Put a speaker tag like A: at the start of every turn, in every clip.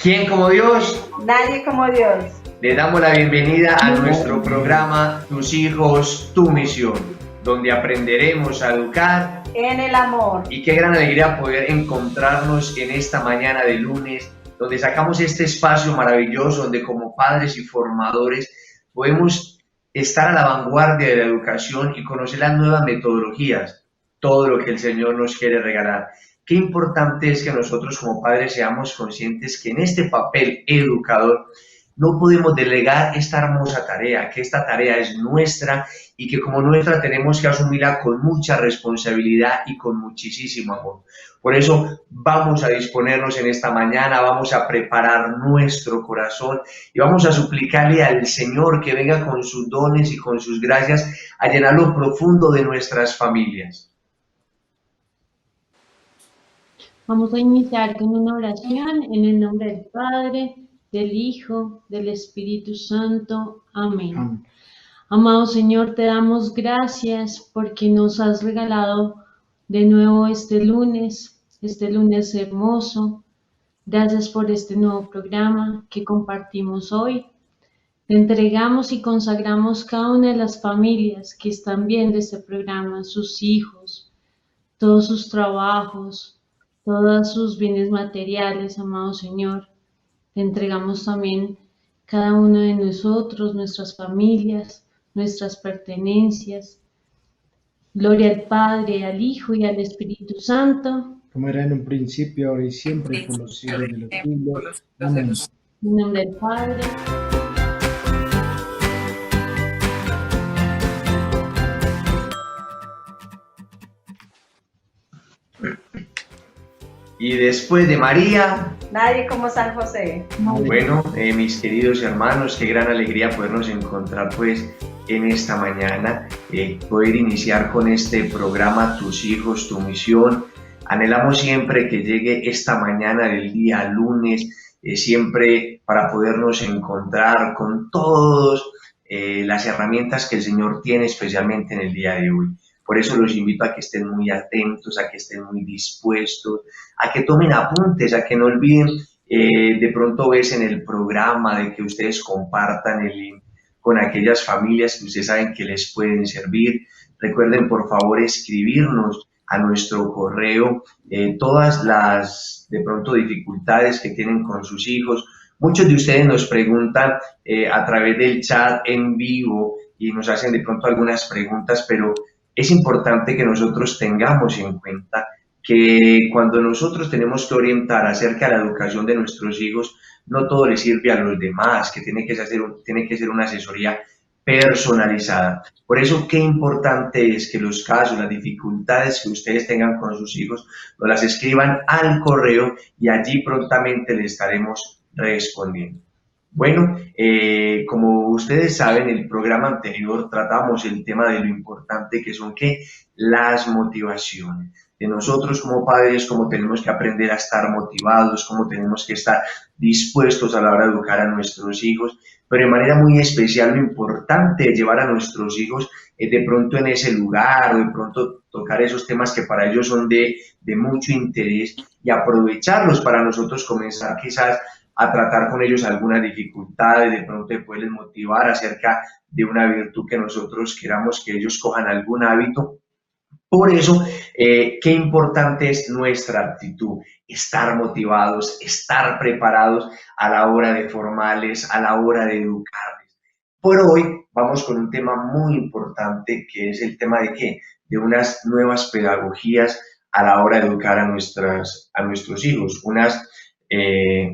A: ¿Quién como Dios?
B: Nadie como Dios.
A: Le damos la bienvenida a nuestro programa Tus hijos, tu misión, donde aprenderemos a educar
B: En el amor.
A: y qué gran alegría poder encontrarnos en esta mañana de lunes, donde sacamos este espacio maravilloso, donde como padres y formadores podemos estar a la vanguardia de la educación y conocer las nuevas metodologías, todo lo que el Señor nos quiere regalar. Qué importante es que nosotros como padres seamos conscientes que en este papel educador no podemos delegar esta hermosa tarea, que esta tarea es nuestra y que como nuestra tenemos que asumirla con mucha responsabilidad y con muchísimo amor. Por eso vamos a disponernos en esta mañana, vamos a preparar nuestro corazón y vamos a suplicarle al Señor que venga con sus dones y con sus gracias a llenar lo profundo de nuestras familias.
C: Vamos a iniciar con una oración en el nombre del Padre, del Hijo, del Espíritu Santo. Amén. Amado Señor, te damos gracias porque nos has regalado de nuevo este lunes hermoso. Gracias por este nuevo programa que compartimos hoy. Te entregamos y consagramos cada una de las familias que están viendo este programa, sus hijos, todos sus trabajos, todos sus bienes materiales, amado Señor. Te entregamos también cada uno de nosotros, nuestras familias, nuestras pertenencias. Gloria al Padre, al Hijo y al Espíritu Santo.
D: Como era en un principio, ahora y siempre, y por los siglos de los siglos. Amén.
C: En nombre del Padre.
A: Y después de María,
B: Nadie como San José.
A: bueno, mis queridos hermanos, qué gran alegría podernos encontrar pues en esta mañana, poder iniciar con este programa Tus hijos, tu misión. Anhelamos siempre que llegue esta mañana del día lunes, siempre para podernos encontrar con todas las herramientas que el Señor tiene especialmente en el día de hoy. Por eso los invito a que estén muy atentos, a que estén muy dispuestos, a que tomen apuntes, a que no olviden de pronto ves en el programa de que ustedes compartan el link con aquellas familias que ustedes saben que les pueden servir. Recuerden por favor escribirnos a nuestro correo todas las de pronto dificultades que tienen con sus hijos. Muchos de ustedes nos preguntan a través del chat en vivo y nos hacen de pronto algunas preguntas, pero es importante que nosotros tengamos en cuenta que cuando nosotros tenemos que orientar acerca de la educación de nuestros hijos, no todo le sirve a los demás, que tiene que ser una asesoría personalizada. Por eso, qué importante es que los casos, las dificultades que ustedes tengan con sus hijos, nos las escriban al correo y allí prontamente les estaremos respondiendo. Bueno, como ustedes saben, en el programa anterior tratamos el tema de lo importante que son las motivaciones. De nosotros como padres, cómo tenemos que aprender a estar motivados, cómo tenemos que estar dispuestos a la hora de educar a nuestros hijos, pero de manera muy especial lo importante de llevar a nuestros hijos de pronto en ese lugar, o de pronto tocar esos temas que para ellos son de mucho interés y aprovecharlos para nosotros comenzar quizás a tratar con ellos algunas dificultades, de pronto de poderles motivar acerca de una virtud que nosotros queramos que ellos cojan algún hábito. Por eso, qué importante es nuestra actitud, estar motivados, estar preparados a la hora de formarles, a la hora de educarles. Por hoy vamos con un tema muy importante que es el tema de ¿qué? De unas nuevas pedagogías a la hora de educar a nuestros hijos, unas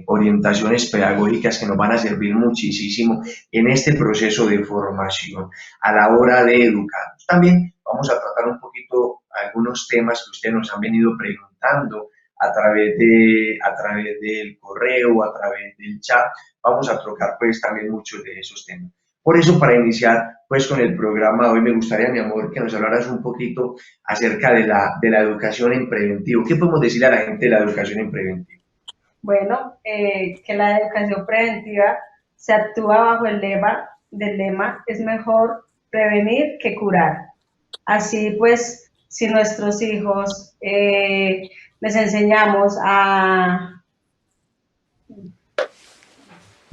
A: orientaciones pedagógicas que nos van a servir muchísimo en este proceso de formación a la hora de educar. También vamos a tratar un poquito algunos temas que ustedes nos han venido preguntando a través del correo, a través del chat. Vamos a tocar pues también muchos de esos temas. Por eso, para iniciar pues con el programa hoy, me gustaría, mi amor, que nos hablaras un poquito acerca de la educación en preventivo. ¿Qué podemos decir a la gente de la educación en preventivo?
B: Bueno, que la educación preventiva se actúa bajo el lema es mejor prevenir que curar. Así pues, si nuestros hijos les enseñamos a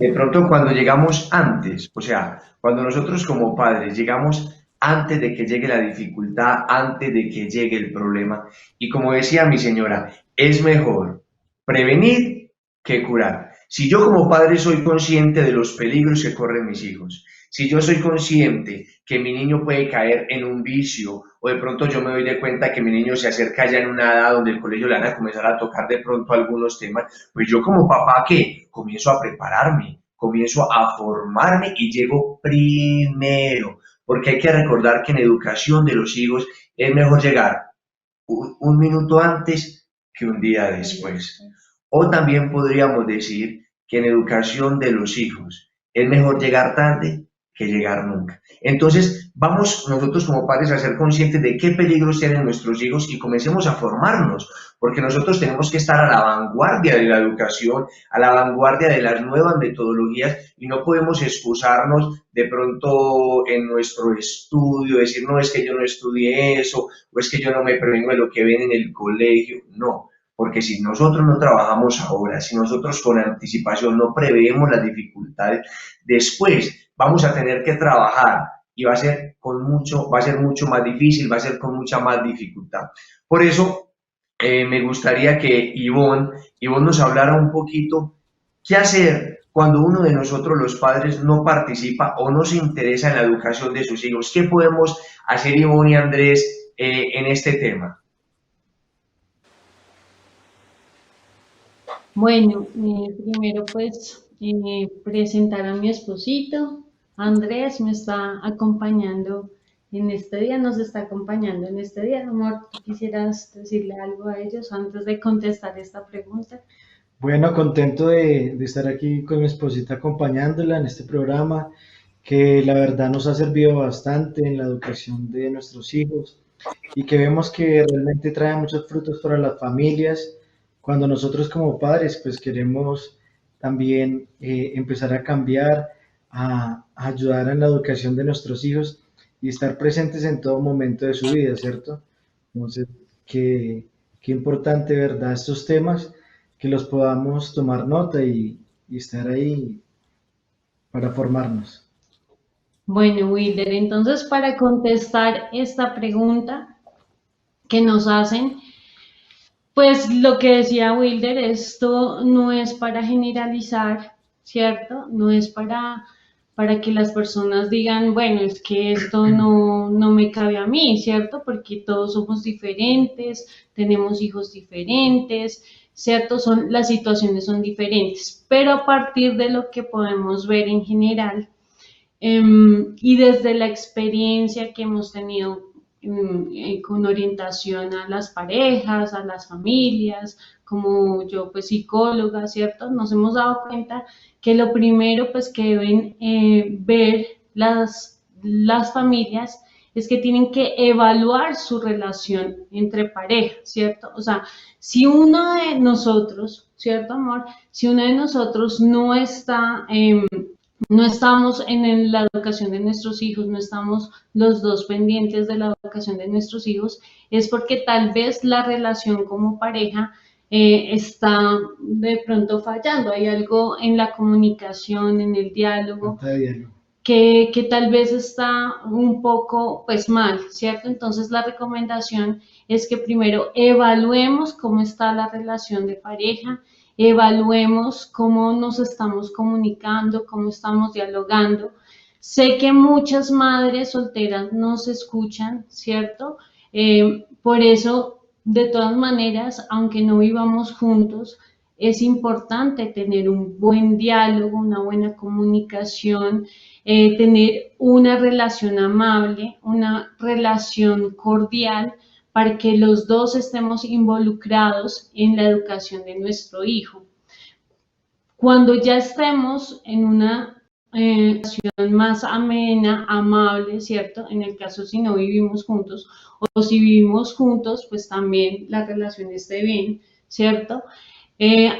A: De pronto cuando llegamos antes, o sea, cuando nosotros como padres llegamos antes de que llegue la dificultad, antes de que llegue el problema, y como decía mi señora, es mejor prevenir que curar. Si yo como padre soy consciente de los peligros que corren mis hijos, si yo soy consciente que mi niño puede caer en un vicio o de pronto yo me doy de cuenta que mi niño se acerca ya en una edad donde el colegio le van a comenzar a tocar de pronto algunos temas, pues yo como papá, ¿qué? Comienzo a prepararme, comienzo a formarme y llego primero, porque hay que recordar que en educación de los hijos es mejor llegar un minuto antes que un día después. O también podríamos decir que en educación de los hijos es mejor llegar tarde que llegar nunca. Entonces, vamos nosotros como padres a ser conscientes de qué peligros tienen nuestros hijos y comencemos a formarnos, porque nosotros tenemos que estar a la vanguardia de la educación, a la vanguardia de las nuevas metodologías y no podemos excusarnos de pronto en nuestro estudio, decir, no, es que yo no estudié eso, o es que yo no me prevengo de lo que ven en el colegio. No, porque si nosotros no trabajamos ahora, si nosotros con anticipación no preveemos las dificultades, después vamos a tener que trabajar y va a ser mucho más difícil, va a ser con mucha más dificultad. Por eso me gustaría que Ivonne nos hablara un poquito qué hacer cuando uno de nosotros los padres no participa o no se interesa en la educación de sus hijos. ¿Qué podemos hacer Ivonne y Andrés en este tema?
C: Bueno, primero pues presentar a mi esposito. Andrés me está acompañando en este día, nos está acompañando en este día. Amor, ¿quisieras decirle algo a ellos antes de contestar esta pregunta?
D: Bueno, contento de estar aquí con mi esposita acompañándola en este programa, que la verdad nos ha servido bastante en la educación de nuestros hijos y que vemos que realmente trae muchos frutos para las familias cuando nosotros como padres pues queremos también empezar a cambiar, a ayudar en la educación de nuestros hijos y estar presentes en todo momento de su vida, ¿cierto? Entonces, qué importante, ¿verdad? Estos temas, que los podamos tomar nota y estar ahí para formarnos.
C: Bueno, Wilder, entonces para contestar esta pregunta que nos hacen, pues lo que decía Wilder, esto no es para generalizar, ¿cierto? No es para que las personas digan, bueno, es que esto no me cabe a mí, ¿cierto? Porque todos somos diferentes, tenemos hijos diferentes, ¿cierto? Las situaciones son diferentes, pero a partir de lo que podemos ver en general y desde la experiencia que hemos tenido con orientación a las parejas, a las familias, como yo pues psicóloga, ¿cierto? Nos hemos dado cuenta que lo primero pues que deben ver las familias es que tienen que evaluar su relación entre parejas, ¿cierto? O sea, si uno de nosotros, ¿cierto, amor? Si uno de nosotros no estamos en la educación de nuestros hijos, no estamos los dos pendientes de la educación de nuestros hijos, es porque tal vez la relación como pareja está de pronto fallando. Hay algo en la comunicación, en el diálogo, que tal vez está un poco pues mal, ¿cierto? Entonces la recomendación es que primero evaluemos cómo está la relación de pareja, evaluemos cómo nos estamos comunicando, cómo estamos dialogando. Sé que muchas madres solteras nos escuchan, ¿cierto? Por eso, de todas maneras, aunque no vivamos juntos, es importante tener un buen diálogo, una buena comunicación, tener una relación amable, una relación cordial, para que los dos estemos involucrados en la educación de nuestro hijo. Cuando ya estemos en una relación más amena, amable, ¿cierto? En el caso si no vivimos juntos, o si vivimos juntos, pues también la relación esté bien, ¿cierto?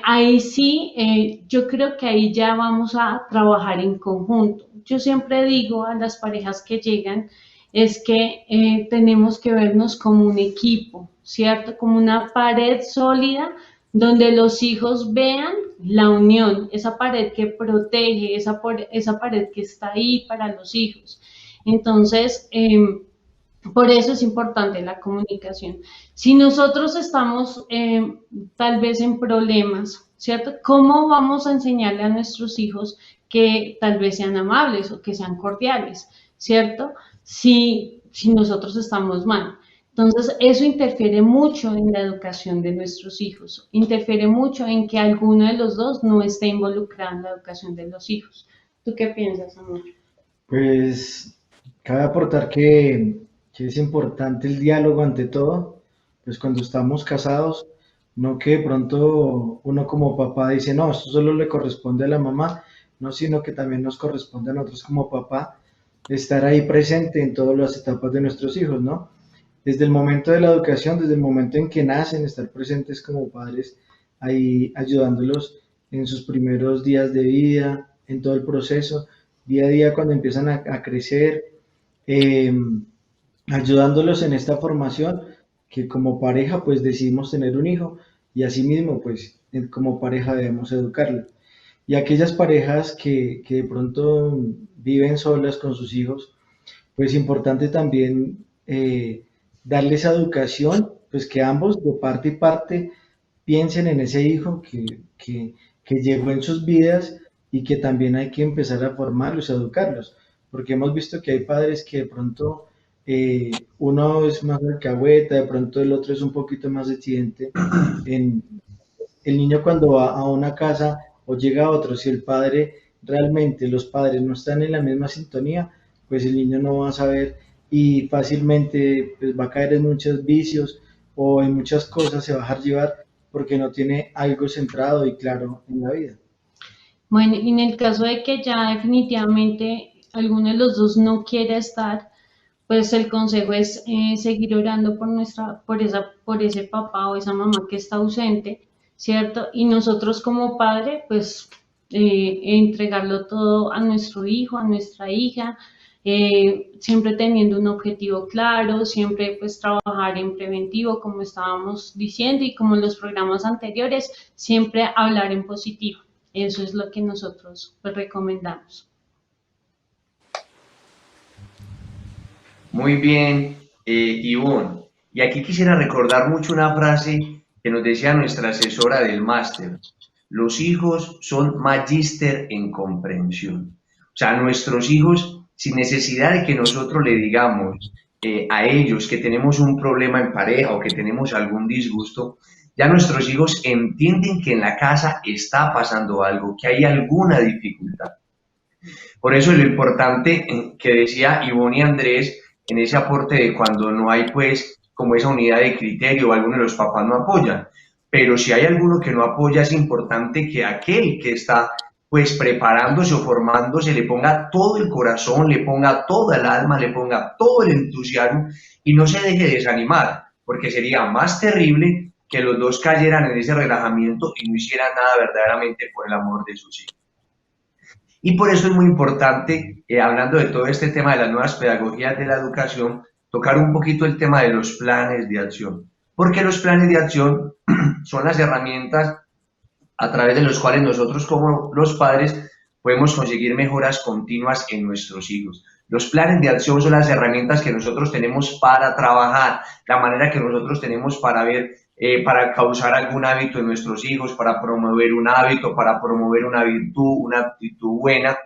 C: Ahí sí, yo creo que ahí ya vamos a trabajar en conjunto. Yo siempre digo a las parejas que llegan, es que tenemos que vernos como un equipo, ¿cierto? Como una pared sólida donde los hijos vean la unión, esa pared que protege, esa pared que está ahí para los hijos. Entonces, por eso es importante la comunicación. Si nosotros estamos tal vez en problemas, ¿cierto? ¿Cómo vamos a enseñarle a nuestros hijos que tal vez sean amables o que sean cordiales, ¿cierto? Si nosotros estamos mal. Entonces, eso interfiere mucho en la educación de nuestros hijos, interfiere mucho en que alguno de los dos no esté involucrado en la educación de los hijos. ¿Tú qué piensas, amor?
D: Pues cabe aportar que es importante el diálogo ante todo, pues cuando estamos casados, no que de pronto uno como papá dice, no, esto solo le corresponde a la mamá, no, sino que también nos corresponde a nosotros como papá estar ahí presente en todas las etapas de nuestros hijos, ¿no? Desde el momento de la educación, desde el momento en que nacen, estar presentes como padres, ahí ayudándolos en sus primeros días de vida, en todo el proceso, día a día cuando empiezan a crecer, eh, ayudándolos en esta formación, que como pareja pues decidimos tener un hijo y asimismo pues como pareja debemos educarlo. Y aquellas parejas que de pronto viven solas con sus hijos, pues importante también darles esa educación, pues que ambos de parte y parte piensen en ese hijo que llegó en sus vidas y que también hay que empezar a formarlos, a educarlos, porque hemos visto que hay padres que de pronto uno es más alcahueta, de pronto el otro es un poquito más exigente. En, el niño cuando va a una casa o llega a otro, si el padre realmente los padres no están en la misma sintonía, pues el niño no va a saber y fácilmente pues, va a caer en muchos vicios o en muchas cosas, se va a dejar llevar porque no tiene algo centrado y claro en la vida.
C: Bueno, y en el caso de que ya definitivamente alguno de los dos no quiera estar, pues el consejo es seguir orando por ese papá o esa mamá que está ausente, ¿cierto? Y nosotros como padre, pues entregarlo todo a nuestro hijo, a nuestra hija, siempre teniendo un objetivo claro, siempre pues trabajar en preventivo, como estábamos diciendo, y como en los programas anteriores, siempre hablar en positivo. Eso es lo que nosotros pues recomendamos.
A: Muy bien, Ivonne. Y aquí quisiera recordar mucho una frase que nos decía nuestra asesora del máster. Los hijos son magíster en comprensión. O sea, nuestros hijos, sin necesidad de que nosotros le digamos a ellos que tenemos un problema en pareja o que tenemos algún disgusto, ya nuestros hijos entienden que en la casa está pasando algo, que hay alguna dificultad. Por eso lo importante que decía Ivonne y Andrés en ese aporte de cuando no hay pues como esa unidad de criterio o alguno de los papás no apoyan. Pero si hay alguno que no apoya, es importante que aquel que está pues preparándose o formándose le ponga todo el corazón, le ponga toda el alma, le ponga todo el entusiasmo y no se deje desanimar, porque sería más terrible que los dos cayeran en ese relajamiento y no hicieran nada verdaderamente por el amor de sus hijos. Y por eso es muy importante, hablando de todo este tema de las nuevas pedagogías de la educación, tocar un poquito el tema de los planes de acción. Porque los planes de acción son las herramientas a través de los cuales nosotros como los padres podemos conseguir mejoras continuas en nuestros hijos. Los planes de acción son las herramientas que nosotros tenemos para trabajar, la manera que nosotros tenemos para ver, para causar algún hábito en nuestros hijos, para promover un hábito, para promover una virtud, una actitud buena.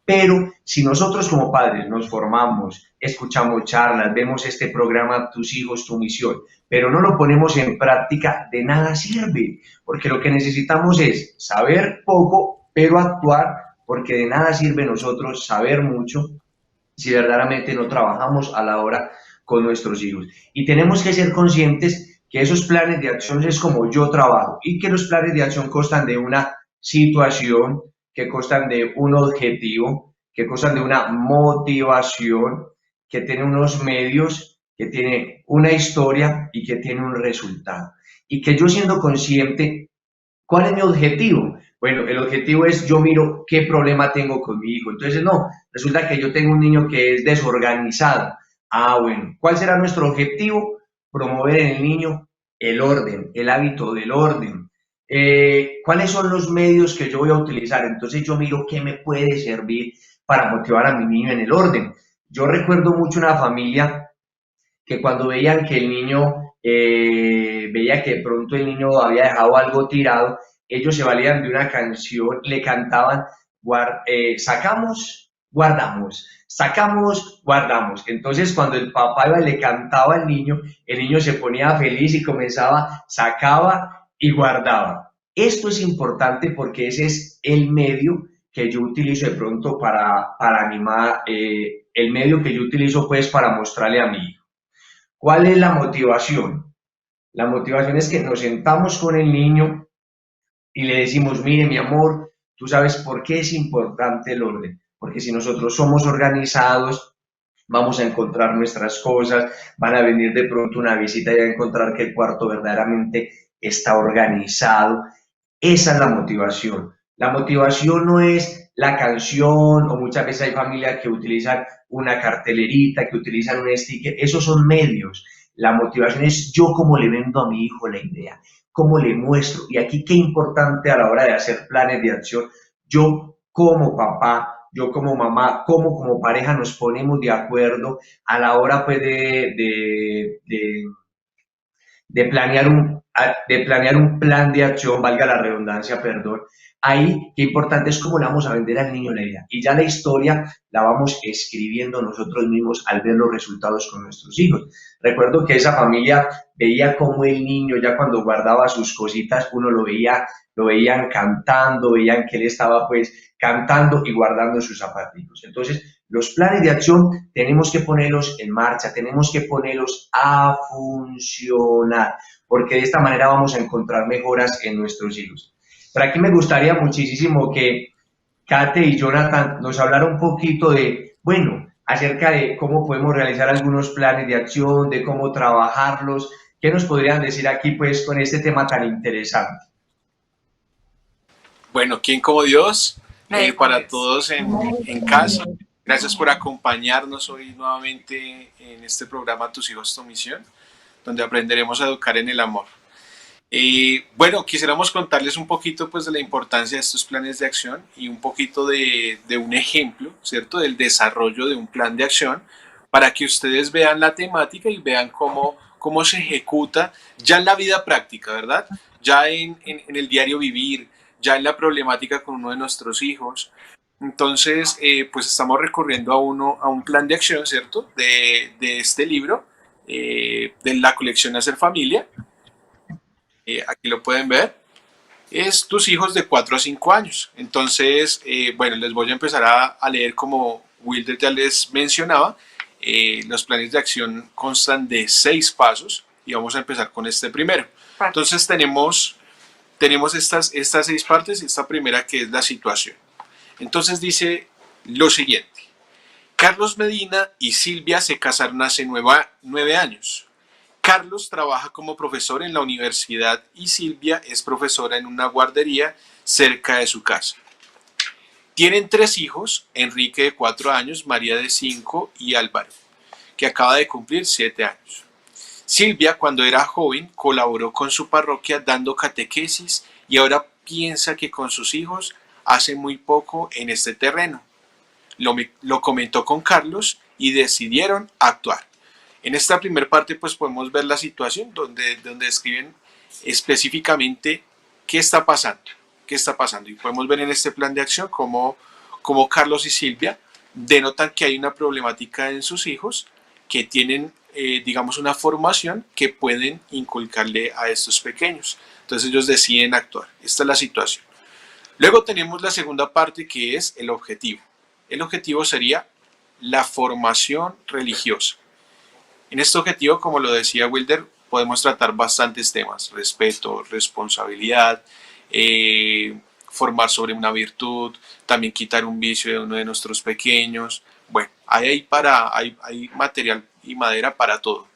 A: Pero si nosotros como padres nos formamos, escuchamos charlas, vemos este programa Tus hijos, tu misión, pero no lo ponemos en práctica, de nada sirve, porque lo que necesitamos es saber poco, pero actuar, porque de nada sirve nosotros saber mucho si verdaderamente no trabajamos a la hora con nuestros hijos. Y tenemos que ser conscientes que esos planes de acción es como yo trabajo y que los planes de acción constan de una situación, que constan de un objetivo, que constan de una motivación, que tiene unos medios, que tiene una historia y que tiene un resultado. Y que yo siendo consciente, ¿cuál es mi objetivo? Bueno, el objetivo es yo miro qué problema tengo con mi hijo. Entonces, no, resulta que yo tengo un niño que es desorganizado. Ah, bueno, ¿cuál será nuestro objetivo? Promover en el niño el orden, el hábito del orden, ¿cuáles son los medios que yo voy a utilizar? Entonces yo miro qué me puede servir para motivar a mi niño en el orden. Yo recuerdo mucho una familia que cuando veían que el niño, veía que de pronto el niño había dejado algo tirado, ellos se valían de una canción, le cantaban, sacamos, guardamos, sacamos, guardamos. Entonces cuando el papá iba y le cantaba al niño, el niño se ponía feliz y comenzaba, sacaba y guardaba. Esto es importante porque ese es el medio que yo utilizo de pronto para animar, el medio que yo utilizo pues para mostrarle a mi hijo. ¿Cuál es la motivación? La motivación es que nos sentamos con el niño y le decimos, mire mi amor, tú sabes por qué es importante el orden, porque si nosotros somos organizados, vamos a encontrar nuestras cosas, van a venir de pronto una visita y a encontrar que el cuarto verdaderamente está organizado. Esa es la motivación. La motivación no es la canción, o muchas veces hay familias que utilizan una cartelerita, que utilizan un sticker, esos son medios. La motivación es yo cómo le vendo a mi hijo la idea, cómo le muestro. Y aquí qué importante a la hora de hacer planes de acción, yo como papá, yo como mamá, como pareja nos ponemos de acuerdo a la hora pues de planear un plan de acción, valga la redundancia, perdón. Ahí, qué importante es cómo le vamos a vender al niño la idea. Y ya la historia la vamos escribiendo nosotros mismos al ver los resultados con nuestros hijos. Recuerdo que esa familia veía cómo el niño ya cuando guardaba sus cositas, uno lo veían cantando, veían que él estaba pues cantando y guardando sus zapatos. Entonces, los planes de acción tenemos que ponerlos en marcha, tenemos que ponerlos a funcionar, porque de esta manera vamos a encontrar mejoras en nuestros hijos. Pero aquí me gustaría muchísimo que Kate y Jonathan nos hablaran un poquito de, bueno, acerca de cómo podemos realizar algunos planes de acción, de cómo trabajarlos. ¿Qué nos podrían decir aquí pues con este tema tan interesante?
E: Bueno, ¿quién como Dios? Para todos en casa, gracias por acompañarnos hoy nuevamente en este programa Tus hijos, tu misión, donde aprenderemos a educar en el amor. Bueno, quisiéramos contarles un poquito pues, de la importancia de estos planes de acción y un poquito de un ejemplo, ¿cierto?, del desarrollo de un plan de acción para que ustedes vean la temática y vean cómo se ejecuta ya en la vida práctica, ¿verdad? Ya en el diario vivir, ya en la problemática con uno de nuestros hijos. Entonces, pues estamos recurriendo a un plan de acción, ¿cierto?, de este libro, de la colección Hacer Familia. Aquí lo pueden ver. Es Tus hijos de 4 a 5 años. Entonces, bueno, les voy a empezar a leer como Wilder ya les mencionaba. Los planes de acción constan de 6 pasos y vamos a empezar con este primero. Entonces tenemos estas 6 partes y esta primera que es la situación. Entonces dice lo siguiente. Carlos Medina y Silvia se casaron hace 9 años. Carlos trabaja como profesor en la universidad y Silvia es profesora en una guardería cerca de su casa. Tienen 3 hijos, Enrique de 4 años, María de 5 y Álvaro, que acaba de cumplir 7 años. Silvia, cuando era joven, colaboró con su parroquia dando catequesis y ahora piensa que con sus hijos hace muy poco en este terreno. Lo comentó con Carlos y decidieron actuar. En esta primera parte pues podemos ver la situación donde describen específicamente qué está pasando y podemos ver en este plan de acción cómo Carlos y Silvia denotan que hay una problemática en sus hijos que tienen digamos una formación que pueden inculcarle a estos pequeños. Entonces ellos deciden actuar. Esta es la situación. Luego tenemos la segunda parte que es el objetivo. El objetivo sería la formación religiosa. En este objetivo, como lo decía Wilder, podemos tratar bastantes temas: respeto, responsabilidad, formar sobre una virtud, también quitar un vicio de uno de nuestros pequeños. Bueno, hay material y madera para todo.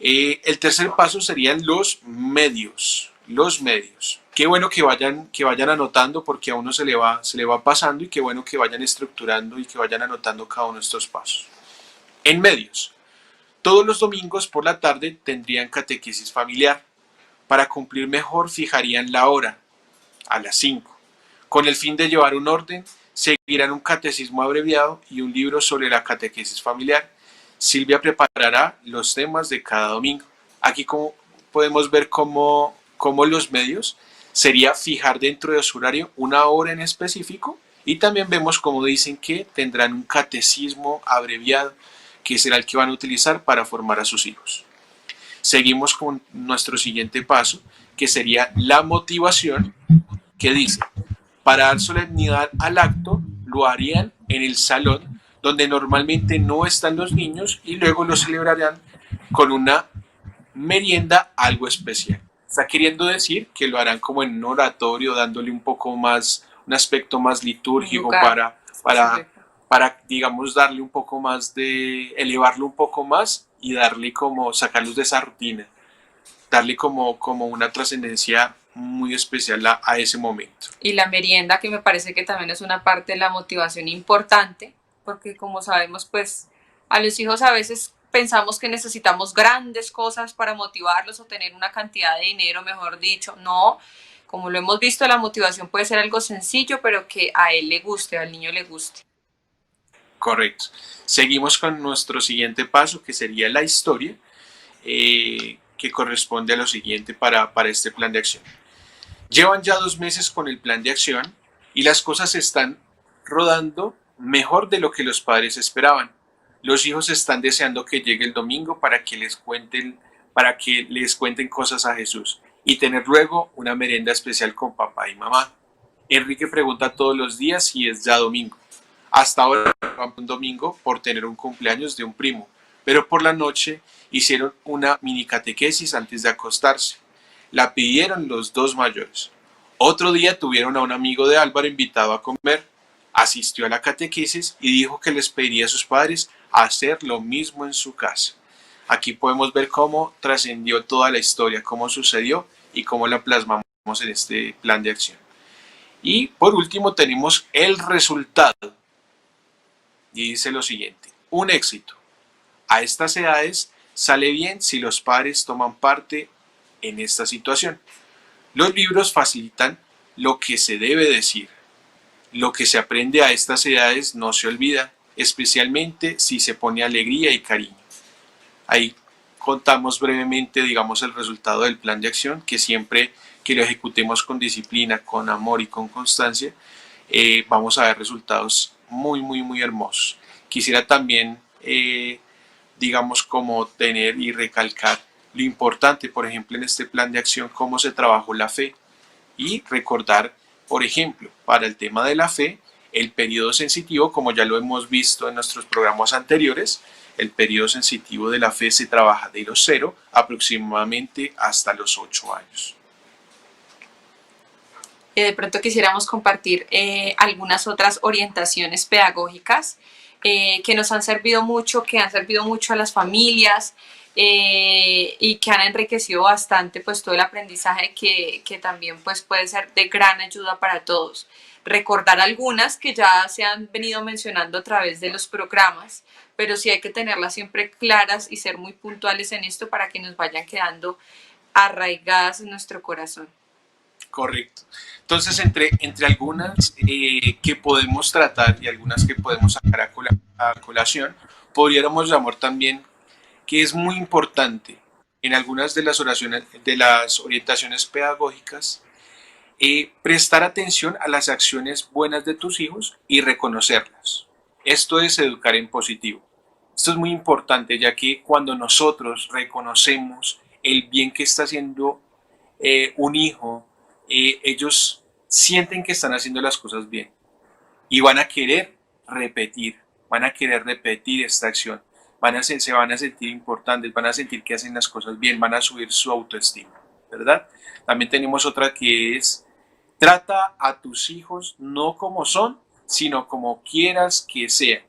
E: El tercer paso serían los medios. Los medios. Qué bueno que vayan anotando porque a uno se le va pasando, y qué bueno que vayan estructurando y que vayan anotando cada uno de estos pasos. En medios. Todos los domingos por la tarde tendrían catequesis familiar. Para cumplir mejor fijarían la hora, a las 5. Con el fin de llevar un orden, seguirán un catecismo abreviado y un libro sobre la catequesis familiar. Silvia preparará los temas de cada domingo. Aquí como podemos ver cómo los medios sería fijar dentro de su horario una hora en específico, y también vemos como dicen que tendrán un catecismo abreviado que será el que van a utilizar para formar a sus hijos. Seguimos con nuestro siguiente paso, que sería la motivación, que dice: para dar solemnidad al acto, lo harían en el salón donde normalmente no están los niños, y luego lo celebrarán con una merienda algo especial. Está queriendo decir que lo harán como en un oratorio, dándole un poco más, un aspecto más litúrgico para, digamos, darle un poco más de, elevarlo un poco más y darle como, sacarlos de esa rutina, darle como una trascendencia muy especial a ese momento.
F: Y la merienda, que me parece que también es una parte de la motivación importante, porque como sabemos, pues a los hijos a veces pensamos que necesitamos grandes cosas para motivarlos o tener una cantidad de dinero, mejor dicho. No, como lo hemos visto, la motivación puede ser algo sencillo, pero que a él le guste, al niño le guste.
E: Correcto. Seguimos con nuestro siguiente paso, que sería la historia, que corresponde a lo siguiente para este plan de acción. Llevan ya 2 meses con el plan de acción y las cosas están rodando mejor de lo que los padres esperaban. Los hijos están deseando que llegue el domingo para que les cuenten cosas a Jesús y tener luego una merienda especial con papá y mamá. Enrique pregunta todos los días si es ya domingo. Hasta ahora van un domingo por tener un cumpleaños de un primo, pero por la noche hicieron una mini catequesis antes de acostarse. La pidieron los 2 mayores. Otro día tuvieron a un amigo de Álvaro invitado a comer. Asistió a la catequesis y dijo que les pediría a sus padres hacer lo mismo en su casa. Aquí podemos ver cómo trascendió toda la historia, cómo sucedió y cómo la plasmamos en este plan de acción. Y por último tenemos el resultado. Y dice lo siguiente: un éxito. A estas edades sale bien si los padres toman parte en esta situación. Los libros facilitan lo que se debe decir. Lo que se aprende a estas edades no se olvida, especialmente si se pone alegría y cariño. Ahí contamos brevemente, digamos, el resultado del plan de acción, que siempre que lo ejecutemos con disciplina, con amor y con constancia, vamos a ver resultados muy, muy, muy hermosos. Quisiera también, digamos, como tener y recalcar lo importante, por ejemplo, en este plan de acción, cómo se trabajó la fe, y recordar, por ejemplo, para el tema de la fe, el periodo sensitivo, como ya lo hemos visto en nuestros programas anteriores. El periodo sensitivo de la fe se trabaja de los 0 aproximadamente hasta los 8 años.
F: De pronto quisiéramos compartir algunas otras orientaciones pedagógicas que nos han servido mucho, que han servido mucho a las familias y que han enriquecido bastante pues todo el aprendizaje que también pues puede ser de gran ayuda para todos. Recordar algunas que ya se han venido mencionando a través de los programas, pero sí hay que tenerlas siempre claras y ser muy puntuales en esto para que nos vayan quedando arraigadas en nuestro corazón.
E: Correcto. Entonces, entre algunas que podemos tratar y algunas que podemos sacar a colación, podríamos llamar también que es muy importante en algunas de las orientaciones pedagógicas prestar atención a las acciones buenas de tus hijos y reconocerlas. Esto es educar en positivo. Esto es muy importante, ya que cuando nosotros reconocemos el bien que está haciendo un hijo, ellos sienten que están haciendo las cosas bien y van a querer repetir esta acción. Se van a sentir importantes, van a sentir que hacen las cosas bien, van a subir su autoestima, ¿verdad? También tenemos otra que es: trata a tus hijos no como son, sino como quieras que sean.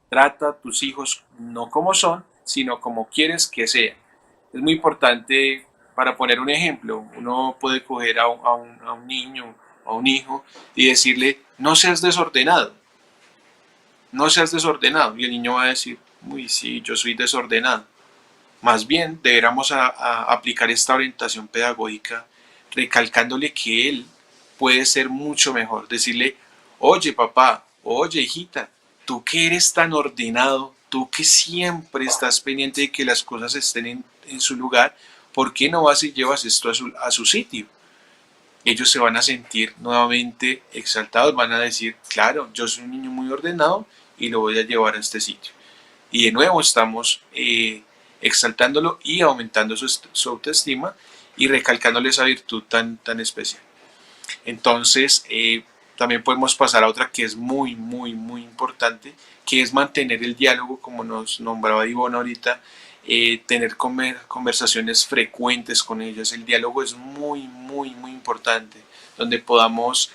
E: Trata a tus hijos no como son, sino como quieres que sean. Es muy importante, para poner un ejemplo, uno puede coger a un niño, a un hijo, y decirle: no seas desordenado. No seas desordenado. Y el niño va a decir: uy, sí, yo soy desordenado. Más bien deberíamos aplicar esta orientación pedagógica recalcándole que él puede ser mucho mejor. Decirle, oye papá, oye hijita, tú que eres tan ordenado, tú que siempre estás pendiente de que las cosas estén en su lugar, ¿por qué no vas y llevas esto a su sitio? Ellos se van a sentir nuevamente exaltados, van a decir, claro, yo soy un niño muy ordenado y lo voy a llevar a este sitio. Y de nuevo estamos exaltándolo y aumentando su autoestima y recalcándole esa virtud tan especial. Entonces, también podemos pasar a otra que es muy importante, que es mantener el diálogo, como nos nombraba Ivonne ahorita, tener conversaciones frecuentes con ellos. El diálogo es muy importante, donde podamos,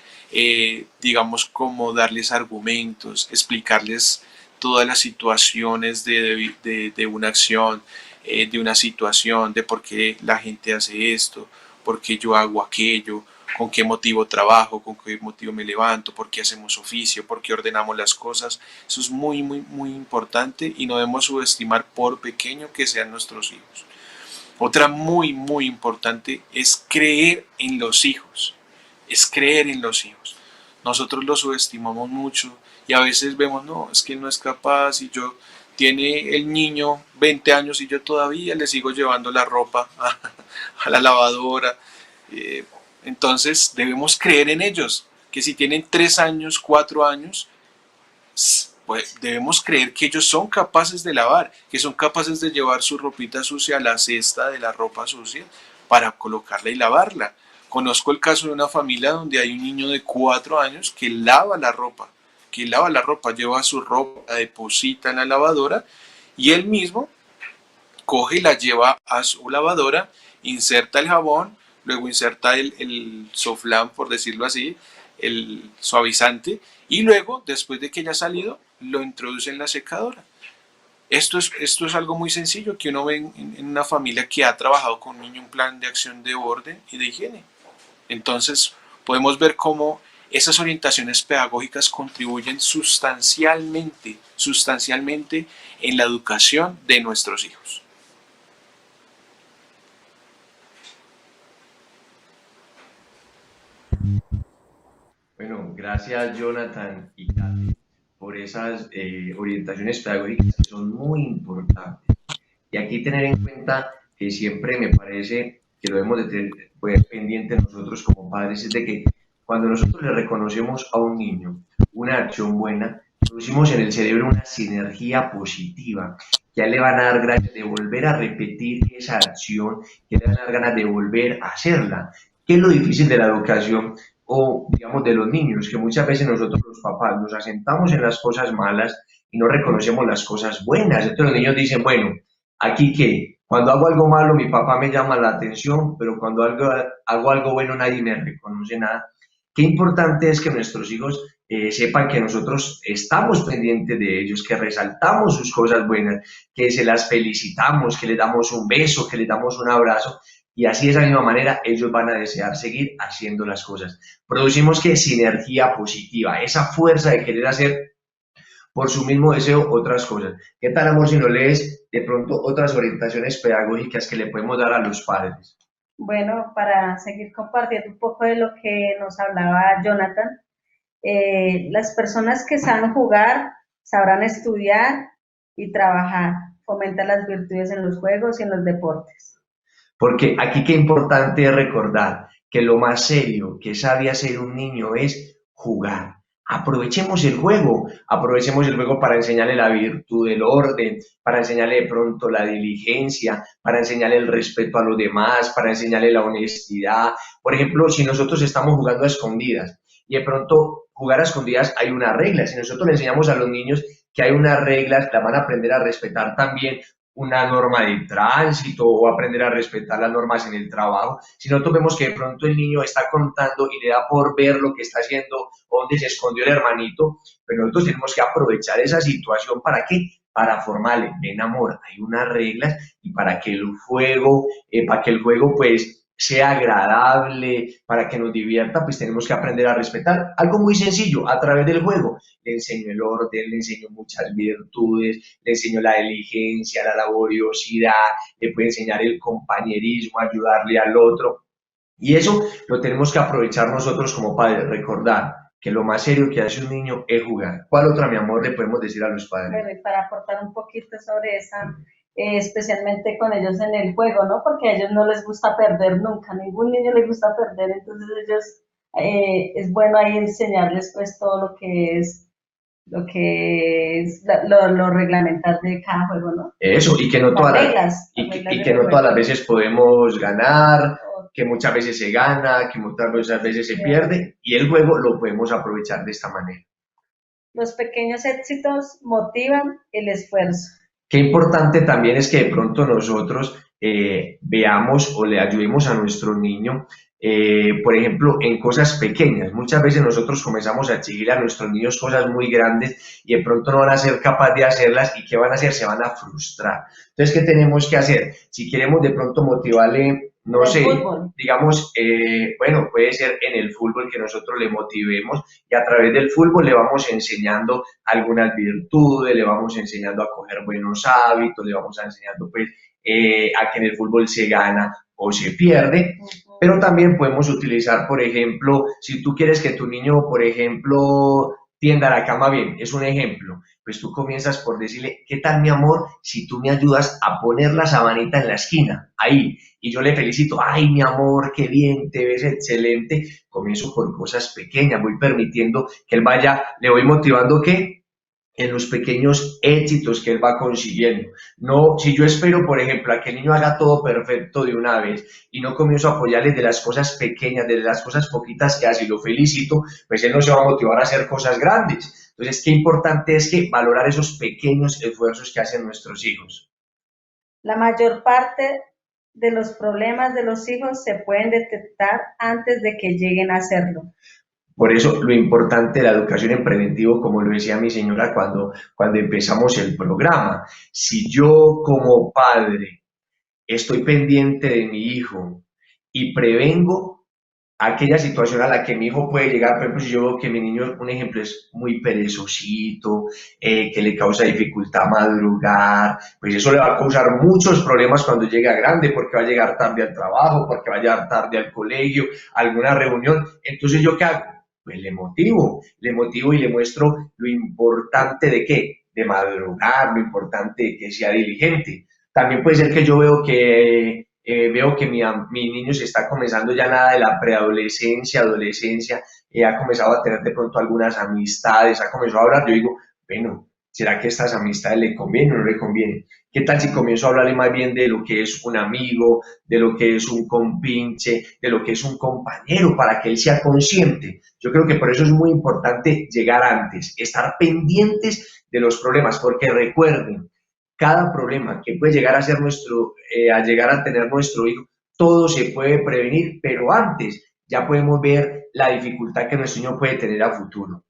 E: digamos, como darles argumentos, explicarles todas las situaciones de una acción, de una situación, de por qué la gente hace esto, por qué yo hago aquello, con qué motivo trabajo, con qué motivo me levanto, por qué hacemos oficio, por qué ordenamos las cosas. Eso es muy importante y no debemos subestimar por pequeño que sean nuestros hijos. Otra muy importante es creer en los hijos. Es creer en los hijos. Nosotros los subestimamos mucho y a veces vemos, no, es que él no es capaz y tiene el niño 20 años y yo todavía le sigo llevando la ropa a la lavadora. Entonces debemos creer en ellos, que si tienen 3 años, 4 años, pues debemos creer que ellos son capaces de lavar, que son capaces de llevar su ropita sucia a la cesta de la ropa sucia para colocarla y lavarla. Conozco el caso de una familia donde hay un niño de 4 años que lava la ropa, lleva su ropa, deposita en la lavadora y él mismo coge y la lleva a su lavadora, inserta el jabón, luego inserta el soflán, por decirlo así, el suavizante, y luego, después de que ya ha salido, lo introduce en la secadora. Esto es algo muy sencillo que uno ve en una familia que ha trabajado con un niño un plan de acción de orden y de higiene. Entonces, podemos ver cómo esas orientaciones pedagógicas contribuyen sustancialmente en la educación de nuestros hijos.
A: Bueno, gracias Jonathan y Kate por esas orientaciones pedagógicas que son muy importantes. Y aquí tener en cuenta que siempre me parece que lo debemos de tener pues, pendiente nosotros como padres, es de que cuando nosotros le reconocemos a un niño una acción buena, producimos en el cerebro una sinergia positiva, que a él le van a dar ganas de volver a repetir esa acción, que le van a dar ganas de volver a hacerla. ¿Qué es lo difícil de la educación? O digamos de los niños, que muchas veces nosotros los papás nos asentamos en las cosas malas y no reconocemos las cosas buenas. Entonces los niños dicen, bueno, aquí que cuando hago algo malo mi papá me llama la atención, pero cuando hago algo bueno nadie me reconoce nada. Qué importante es que nuestros hijos sepan que nosotros estamos pendientes de ellos, que resaltamos sus cosas buenas, que se las felicitamos, que les damos un beso, que les damos un abrazo. Y así de esa misma manera ellos van a desear seguir haciendo las cosas. Producimos que sinergia positiva, esa fuerza de querer hacer por su mismo deseo otras cosas. ¿Qué tal, amor, si no lees de pronto otras orientaciones pedagógicas que le podemos dar a los padres?
B: Bueno, para seguir compartiendo un poco de lo que nos hablaba Jonathan, las personas que saben jugar sabrán estudiar y trabajar, fomentan las virtudes en los juegos y en los deportes.
A: Porque aquí qué importante es recordar que lo más serio que sabe hacer un niño es jugar. Aprovechemos el juego para enseñarle la virtud del orden, para enseñarle de pronto la diligencia, para enseñarle el respeto a los demás, para enseñarle la honestidad. Por ejemplo, si nosotros estamos jugando a escondidas y de pronto jugar a escondidas hay unas reglas, si nosotros le enseñamos a los niños que hay unas reglas, la van a aprender a respetar también una norma de tránsito o aprender a respetar las normas en el trabajo. Si nosotros vemos que de pronto el niño está contando y le da por ver lo que está haciendo, dónde se escondió el hermanito, pero nosotros tenemos que aprovechar esa situación. ¿Para qué? Para formarle, ven amor, hay unas reglas y para que el juego pues sea agradable, para que nos divierta, pues tenemos que aprender a respetar. Algo muy sencillo, a través del juego. Le enseño el orden, le enseño muchas virtudes, le enseño la diligencia, la laboriosidad, le puedo enseñar el compañerismo, ayudarle al otro. Y eso lo tenemos que aprovechar nosotros como padres, recordar que lo más serio que hace un niño es jugar. ¿Cuál otra, mi amor, le podemos decir a los padres?
B: Bueno, y para aportar un poquito sobre esa, especialmente con ellos en el juego, ¿no? Porque a ellos no les gusta perder nunca, a ningún niño les gusta perder, entonces ellos, es bueno ahí enseñarles pues todo lo reglamentar de cada juego, ¿no?
A: Eso, y que no todas las veces podemos ganar, que muchas veces se gana, que muchas veces se pierde, y el juego lo podemos aprovechar de esta manera.
B: Los pequeños éxitos motivan el esfuerzo.
A: Qué importante también es que de pronto nosotros veamos o le ayudemos a nuestro niño, por ejemplo, en cosas pequeñas. Muchas veces nosotros comenzamos a exigir a nuestros niños cosas muy grandes y de pronto no van a ser capaces de hacerlas, y ¿qué van a hacer? Se van a frustrar. Entonces, ¿qué tenemos que hacer? Si queremos de pronto motivarle, no sé, digamos, bueno, puede ser en el fútbol que nosotros le motivemos, y a través del fútbol le vamos enseñando algunas virtudes, le vamos enseñando a coger buenos hábitos, le vamos enseñando pues a que en el fútbol se gana o se pierde, pero también podemos utilizar, por ejemplo, si tú quieres que tu niño, por ejemplo, tienda la cama bien, es un ejemplo, pues tú comienzas por decirle, ¿qué tal, mi amor, si tú me ayudas a poner la sabanita en la esquina, ahí? Y yo le felicito, ay, mi amor, qué bien, te ves excelente. Comienzo por cosas pequeñas, voy permitiendo que él vaya, le voy motivando que en los pequeños éxitos que él va consiguiendo. No, si yo espero, por ejemplo, a que el niño haga todo perfecto de una vez y no comienzo a apoyarle de las cosas pequeñas, de las cosas poquitas que hace y lo felicito, pues él no se va a motivar a hacer cosas grandes. Entonces, qué importante es que valorar esos pequeños esfuerzos que hacen nuestros hijos.
B: La mayor parte de los problemas de los hijos se pueden detectar antes de que lleguen a hacerlo.
A: Por eso lo importante de la educación en preventivo, como lo decía mi señora cuando empezamos el programa, si yo como padre estoy pendiente de mi hijo y prevengo aquella situación a la que mi hijo puede llegar, por ejemplo, si yo veo que mi niño, un ejemplo, es muy perezosito, que le causa dificultad madrugar, pues eso le va a causar muchos problemas cuando llega grande, porque va a llegar tarde al trabajo, porque va a llegar tarde al colegio, a alguna reunión. Entonces, ¿yo qué hago? Pues le motivo y le muestro lo importante de qué, de madrugar, lo importante de que sea diligente. También puede ser que yo veo que mi niño se está comenzando ya nada de la preadolescencia, adolescencia, ha comenzado a tener de pronto algunas amistades, ha comenzado a hablar, yo digo, bueno, ¿será que estas amistades le convienen o no le convienen? ¿Qué tal si comienzo a hablarle más bien de lo que es un amigo, de lo que es un compinche, de lo que es un compañero, para que él sea consciente? Yo creo que por eso es muy importante llegar antes, estar pendientes de los problemas, porque recuerden, cada problema que puede llegar a ser a tener nuestro hijo, todo se puede prevenir, pero antes ya podemos ver la dificultad que nuestro niño puede tener a futuro.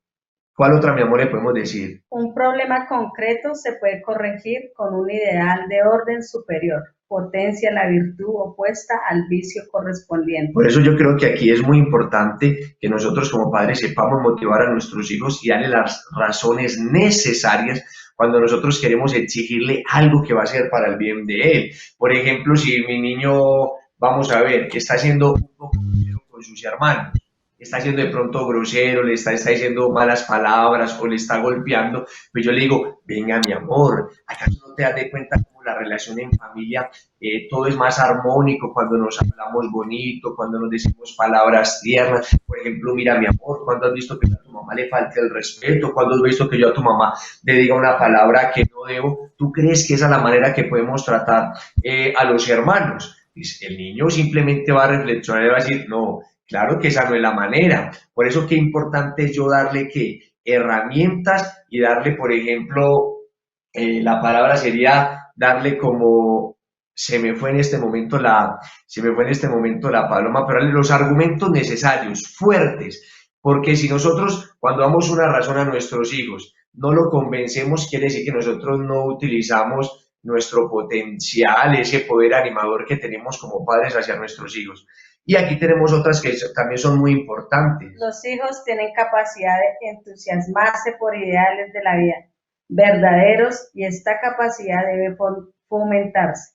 A: ¿Cuál otra, mi amor, le podemos decir?
B: Un problema concreto se puede corregir con un ideal de orden superior. Potencia la virtud opuesta al vicio correspondiente.
A: Por eso yo creo que aquí es muy importante que nosotros como padres sepamos motivar a nuestros hijos y darle las razones necesarias cuando nosotros queremos exigirle algo que va a ser para el bien de él. Por ejemplo, si mi niño, vamos a ver, está haciendo un poco con sus hermanos, está siendo de pronto grosero, le está diciendo malas palabras o le está golpeando, pues yo le digo, venga, mi amor, ¿acaso no te das de cuenta cómo la relación en familia, todo es más armónico cuando nos hablamos bonito, cuando nos decimos palabras tiernas? Por ejemplo, mira, mi amor, ¿cuándo has visto que a tu mamá le falte el respeto? ¿Cuándo has visto que yo a tu mamá le diga una palabra que no debo? ¿Tú crees que esa es la manera que podemos tratar a los hermanos? Pues el niño simplemente va a reflexionar y va a decir, no, claro que esa no es la manera. Por eso qué importante es yo darle ¿qué? Herramientas y darle, por ejemplo, la palabra sería darle como, se me fue en este momento la paloma, pero darle los argumentos necesarios, fuertes, porque si nosotros cuando damos una razón a nuestros hijos no lo convencemos, quiere decir que nosotros no utilizamos nuestro potencial, ese poder animador que tenemos como padres hacia nuestros hijos. Y aquí tenemos otras que también son muy importantes.
B: Los hijos tienen capacidad de entusiasmarse por ideales de la vida verdaderos y esta capacidad debe fomentarse.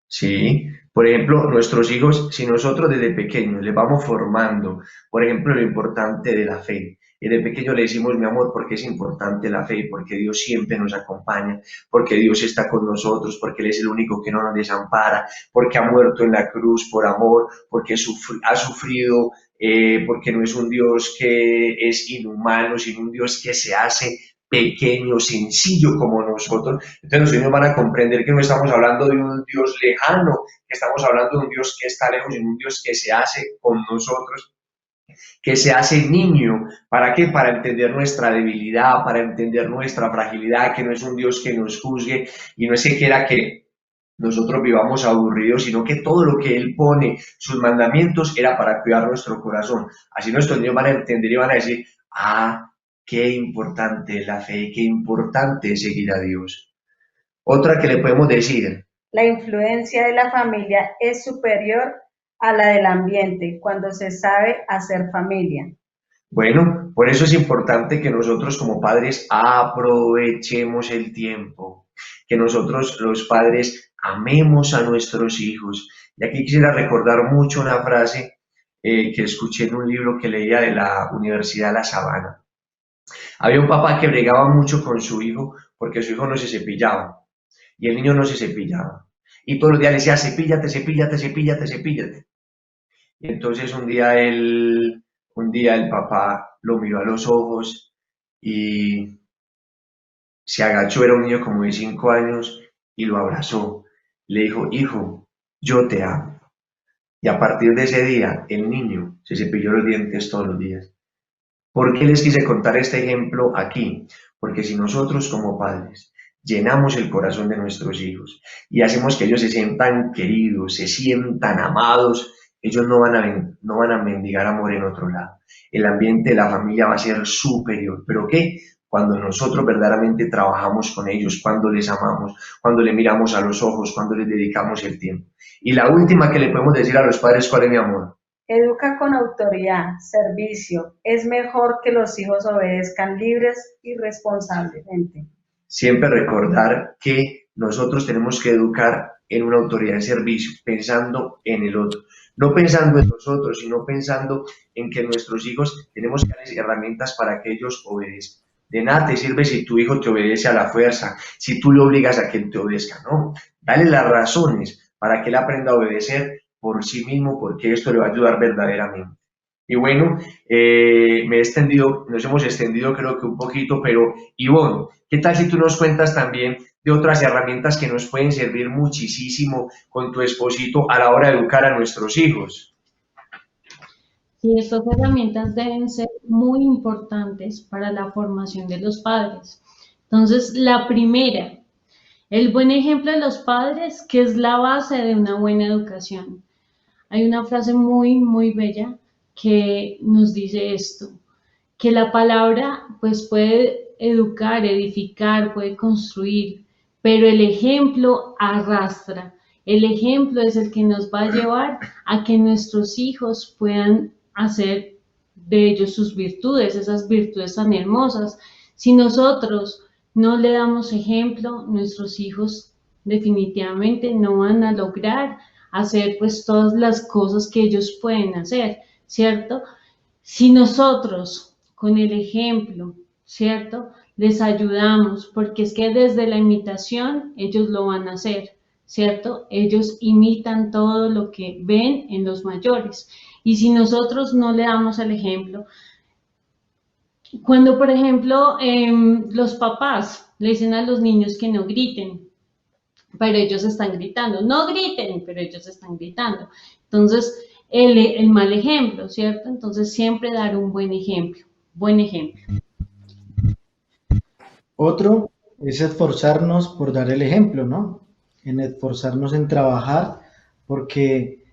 A: Sí, por ejemplo, nuestros hijos, si nosotros desde pequeños les vamos formando, por ejemplo, lo importante de la fe, y de pequeño le decimos, mi amor, porque es importante la fe, porque Dios siempre nos acompaña, porque Dios está con nosotros, porque Él es el único que no nos desampara, porque ha muerto en la cruz por amor, porque ha sufrido, porque no es un Dios que es inhumano, sino un Dios que se hace pequeño, sencillo como nosotros. Entonces los niños van a comprender que no estamos hablando de un Dios lejano, que estamos hablando de un Dios que está lejos, sino un Dios que se hace con nosotros, que se hace niño. ¿Para qué? Para entender nuestra debilidad, para entender nuestra fragilidad, que no es un Dios que nos juzgue y no es que quiera que nosotros vivamos aburridos, sino que todo lo que Él pone, sus mandamientos, era para cuidar nuestro corazón. Así nuestros niños van a entender y van a decir, qué importante es la fe, qué importante es seguir a Dios. Otra que le podemos decir.
B: La influencia de la familia es superior a la del ambiente cuando se sabe hacer familia.
A: Bueno, por eso es importante que nosotros como padres aprovechemos el tiempo, que nosotros los padres amemos a nuestros hijos. Y aquí quisiera recordar mucho una frase que escuché en un libro que leía de la Universidad de La Sabana. Había un papá que bregaba mucho con su hijo porque su hijo no se cepillaba y el niño no se cepillaba. Y todos los días le decía, cepíllate, cepíllate, cepíllate, cepíllate. Y entonces un día el papá lo miró a los ojos y se agachó, era un niño como de 5 años, y lo abrazó. Le dijo, hijo, yo te amo. Y a partir de ese día, el niño se cepilló los dientes todos los días. ¿Por qué les quise contar este ejemplo aquí? Porque si nosotros como padres llenamos el corazón de nuestros hijos y hacemos que ellos se sientan queridos, se sientan amados, ellos no van a mendigar amor en otro lado. El ambiente de la familia va a ser superior. ¿Pero qué? Cuando nosotros verdaderamente trabajamos con ellos, cuando les amamos, cuando les miramos a los ojos, cuando les dedicamos el tiempo. Y la última que le podemos decir a los padres, ¿cuál es, mi amor?
B: Educa con autoridad, servicio. Es mejor que los hijos obedezcan libres y responsablemente.
A: Siempre recordar que nosotros tenemos que educar en una autoridad de servicio, pensando en el otro. No pensando en nosotros, sino pensando en que nuestros hijos tenemos que darles herramientas para que ellos obedezcan. De nada te sirve si tu hijo te obedece a la fuerza, si tú le obligas a que él te obedezca. No, dale las razones para que él aprenda a obedecer por sí mismo, porque esto le va a ayudar verdaderamente. Y bueno, nos hemos extendido creo que un poquito, pero Ivonne, ¿qué tal si tú nos cuentas también de otras herramientas que nos pueden servir muchísimo con tu esposito a la hora de educar a nuestros hijos?
C: Sí, estas herramientas deben ser muy importantes para la formación de los padres. Entonces, la primera, el buen ejemplo de los padres, que es la base de una buena educación. Hay una frase muy, muy bella que nos dice esto, que la palabra pues puede educar, edificar, puede construir, pero el ejemplo arrastra. El ejemplo es el que nos va a llevar a que nuestros hijos puedan hacer de ellos sus virtudes, esas virtudes tan hermosas. Si nosotros no le damos ejemplo, nuestros hijos definitivamente no van a lograr hacer pues todas las cosas que ellos pueden hacer, ¿cierto? Si nosotros con el ejemplo, ¿cierto? Les ayudamos, porque es que desde la imitación ellos lo van a hacer, ¿cierto? Ellos imitan todo lo que ven en los mayores. Y si nosotros no le damos el ejemplo, cuando por ejemplo los papás le dicen a los niños que no griten, pero ellos están gritando, no griten, pero ellos están gritando. Entonces, el mal ejemplo, ¿cierto? Entonces, siempre dar un buen ejemplo,
D: Otro es esforzarnos por dar el ejemplo, ¿no? En esforzarnos en trabajar, porque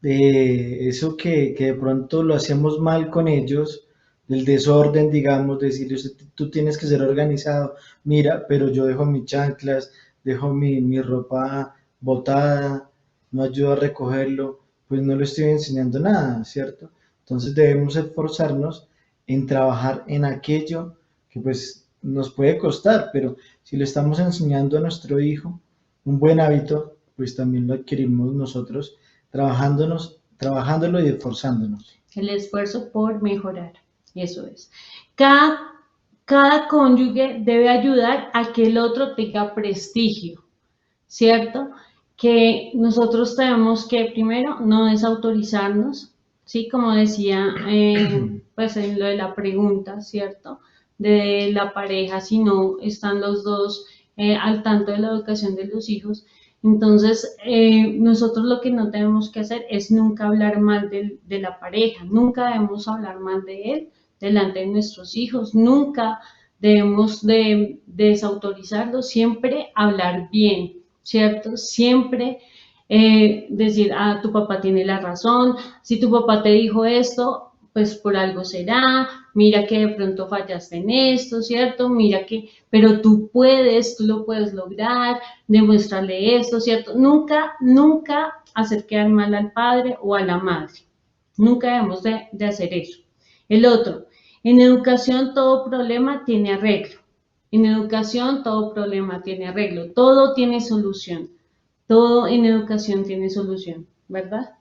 D: eso que de pronto lo hacemos mal con ellos, el desorden, digamos, decirles, tú tienes que ser organizado, mira, pero yo dejo mis chanclas, dejo mi ropa botada, no ayudo a recogerlo, pues no le estoy enseñando nada, ¿cierto? Entonces debemos esforzarnos en trabajar en aquello que pues nos puede costar, pero si le estamos enseñando a nuestro hijo un buen hábito, pues también lo adquirimos nosotros trabajándolo y esforzándonos.
C: El esfuerzo por mejorar, eso es. Cada cónyuge debe ayudar a que el otro tenga prestigio, ¿cierto? Que nosotros tenemos que primero no desautorizarnos, ¿sí? Como decía, pues en lo de la pregunta, ¿cierto? De la pareja, si no están los dos al tanto de la educación de los hijos. Entonces, nosotros lo que no tenemos que hacer es nunca hablar mal de la pareja, nunca debemos hablar mal de él delante de nuestros hijos, nunca debemos de desautorizarlo, siempre hablar bien, ¿cierto? Siempre decir, tu papá tiene la razón, si tu papá te dijo esto, pues por algo será, mira que de pronto fallaste en esto, ¿cierto? Mira que, pero tú lo puedes lograr, demuéstrale esto, ¿cierto? Nunca hacer quedar mal al padre o a la madre, nunca debemos de hacer eso. El otro, en educación todo problema tiene arreglo. En educación todo problema tiene arreglo, todo tiene solución, todo en educación tiene solución, ¿verdad?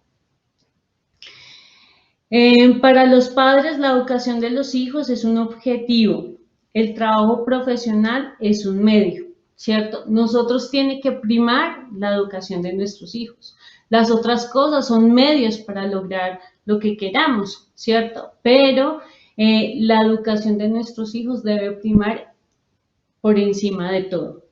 C: Para los padres la educación de los hijos es un objetivo, el trabajo profesional es un medio, ¿cierto? Nosotros tiene que primar la educación de nuestros hijos. Las otras cosas son medios para lograr lo que queramos, ¿cierto? Pero la educación de nuestros hijos debe primar por encima de todo.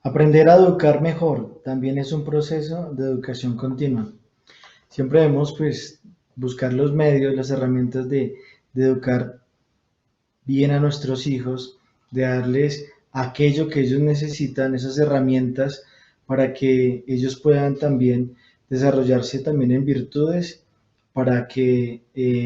D: Aprender a educar mejor también es un proceso de educación continua. Siempre debemos pues, buscar los medios, las herramientas de educar bien a nuestros hijos, de darles aquello que ellos necesitan, esas herramientas para que ellos puedan también desarrollarse también en virtudes, para que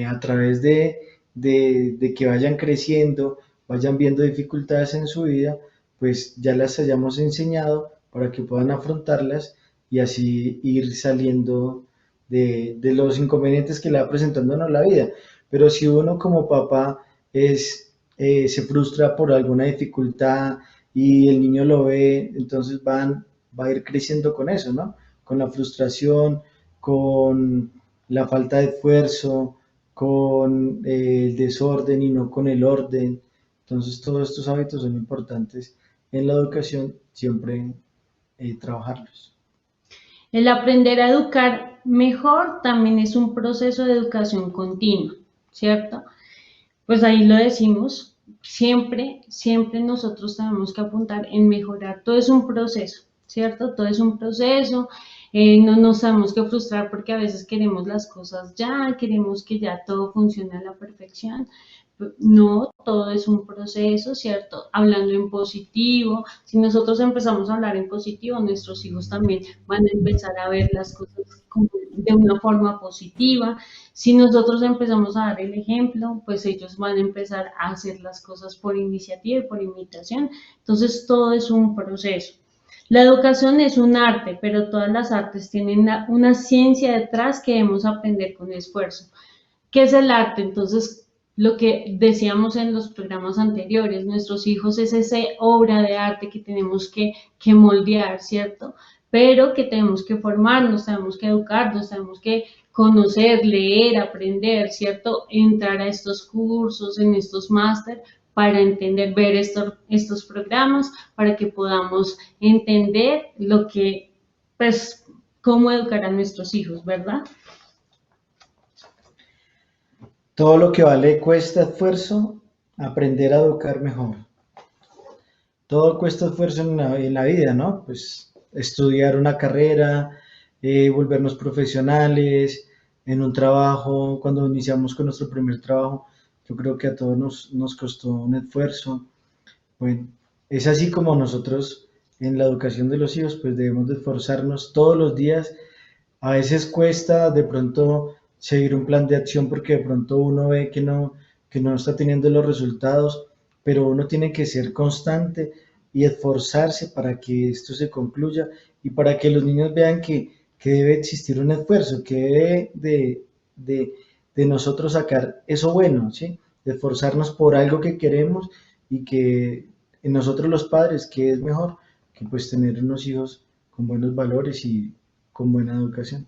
D: a través de que vayan creciendo, vayan viendo dificultades en su vida, pues ya las hayamos enseñado para que puedan afrontarlas y así ir saliendo de los inconvenientes que le va presentándonos la vida. Pero si uno como papá se frustra por alguna dificultad y el niño lo ve, entonces va a ir creciendo con eso, ¿no? Con la frustración, con la falta de esfuerzo, con el desorden y no con el orden. Entonces todos estos hábitos son importantes en la educación, siempre trabajarlos.
C: El aprender a educar mejor también es un proceso de educación continua, ¿cierto? Pues ahí lo decimos, siempre nosotros tenemos que apuntar en mejorar. Todo es un proceso, ¿cierto? Todo es un proceso. No nos tenemos que frustrar porque a veces queremos las cosas ya, queremos que ya todo funcione a la perfección. No, todo es un proceso, ¿cierto? Hablando en positivo. Si nosotros empezamos a hablar en positivo, nuestros hijos también van a empezar a ver las cosas de una forma positiva. Si nosotros empezamos a dar el ejemplo, pues ellos van a empezar a hacer las cosas por iniciativa y por imitación. Entonces, todo es un proceso. La educación es un arte, pero todas las artes tienen una ciencia detrás que debemos aprender con esfuerzo. ¿Qué es el arte? Entonces, lo que decíamos en los programas anteriores, nuestros hijos es esa obra de arte que tenemos que moldear, ¿cierto? Pero que tenemos que formarnos, tenemos que educarnos, tenemos que conocer, leer, aprender, ¿cierto? Entrar a estos cursos, en estos máster, para entender, ver estos programas, para que podamos entender lo que, pues, cómo educar a nuestros hijos, ¿verdad?
D: Todo lo que vale cuesta esfuerzo, aprender a educar mejor. Todo cuesta esfuerzo en la vida, ¿no? Pues estudiar una carrera, volvernos profesionales, en un trabajo, cuando iniciamos con nuestro primer trabajo, yo creo que a todos nos costó un esfuerzo. Bueno, es así como nosotros en la educación de los hijos, pues debemos de esforzarnos todos los días. A veces cuesta de pronto seguir un plan de acción porque de pronto uno ve que no está teniendo los resultados, pero uno tiene que ser constante y esforzarse para que esto se concluya y para que los niños vean que debe existir un esfuerzo, que debe de nosotros sacar eso bueno, ¿sí? De esforzarnos por algo que queremos y que en nosotros los padres, que es mejor que pues tener unos hijos con buenos valores y con buena educación.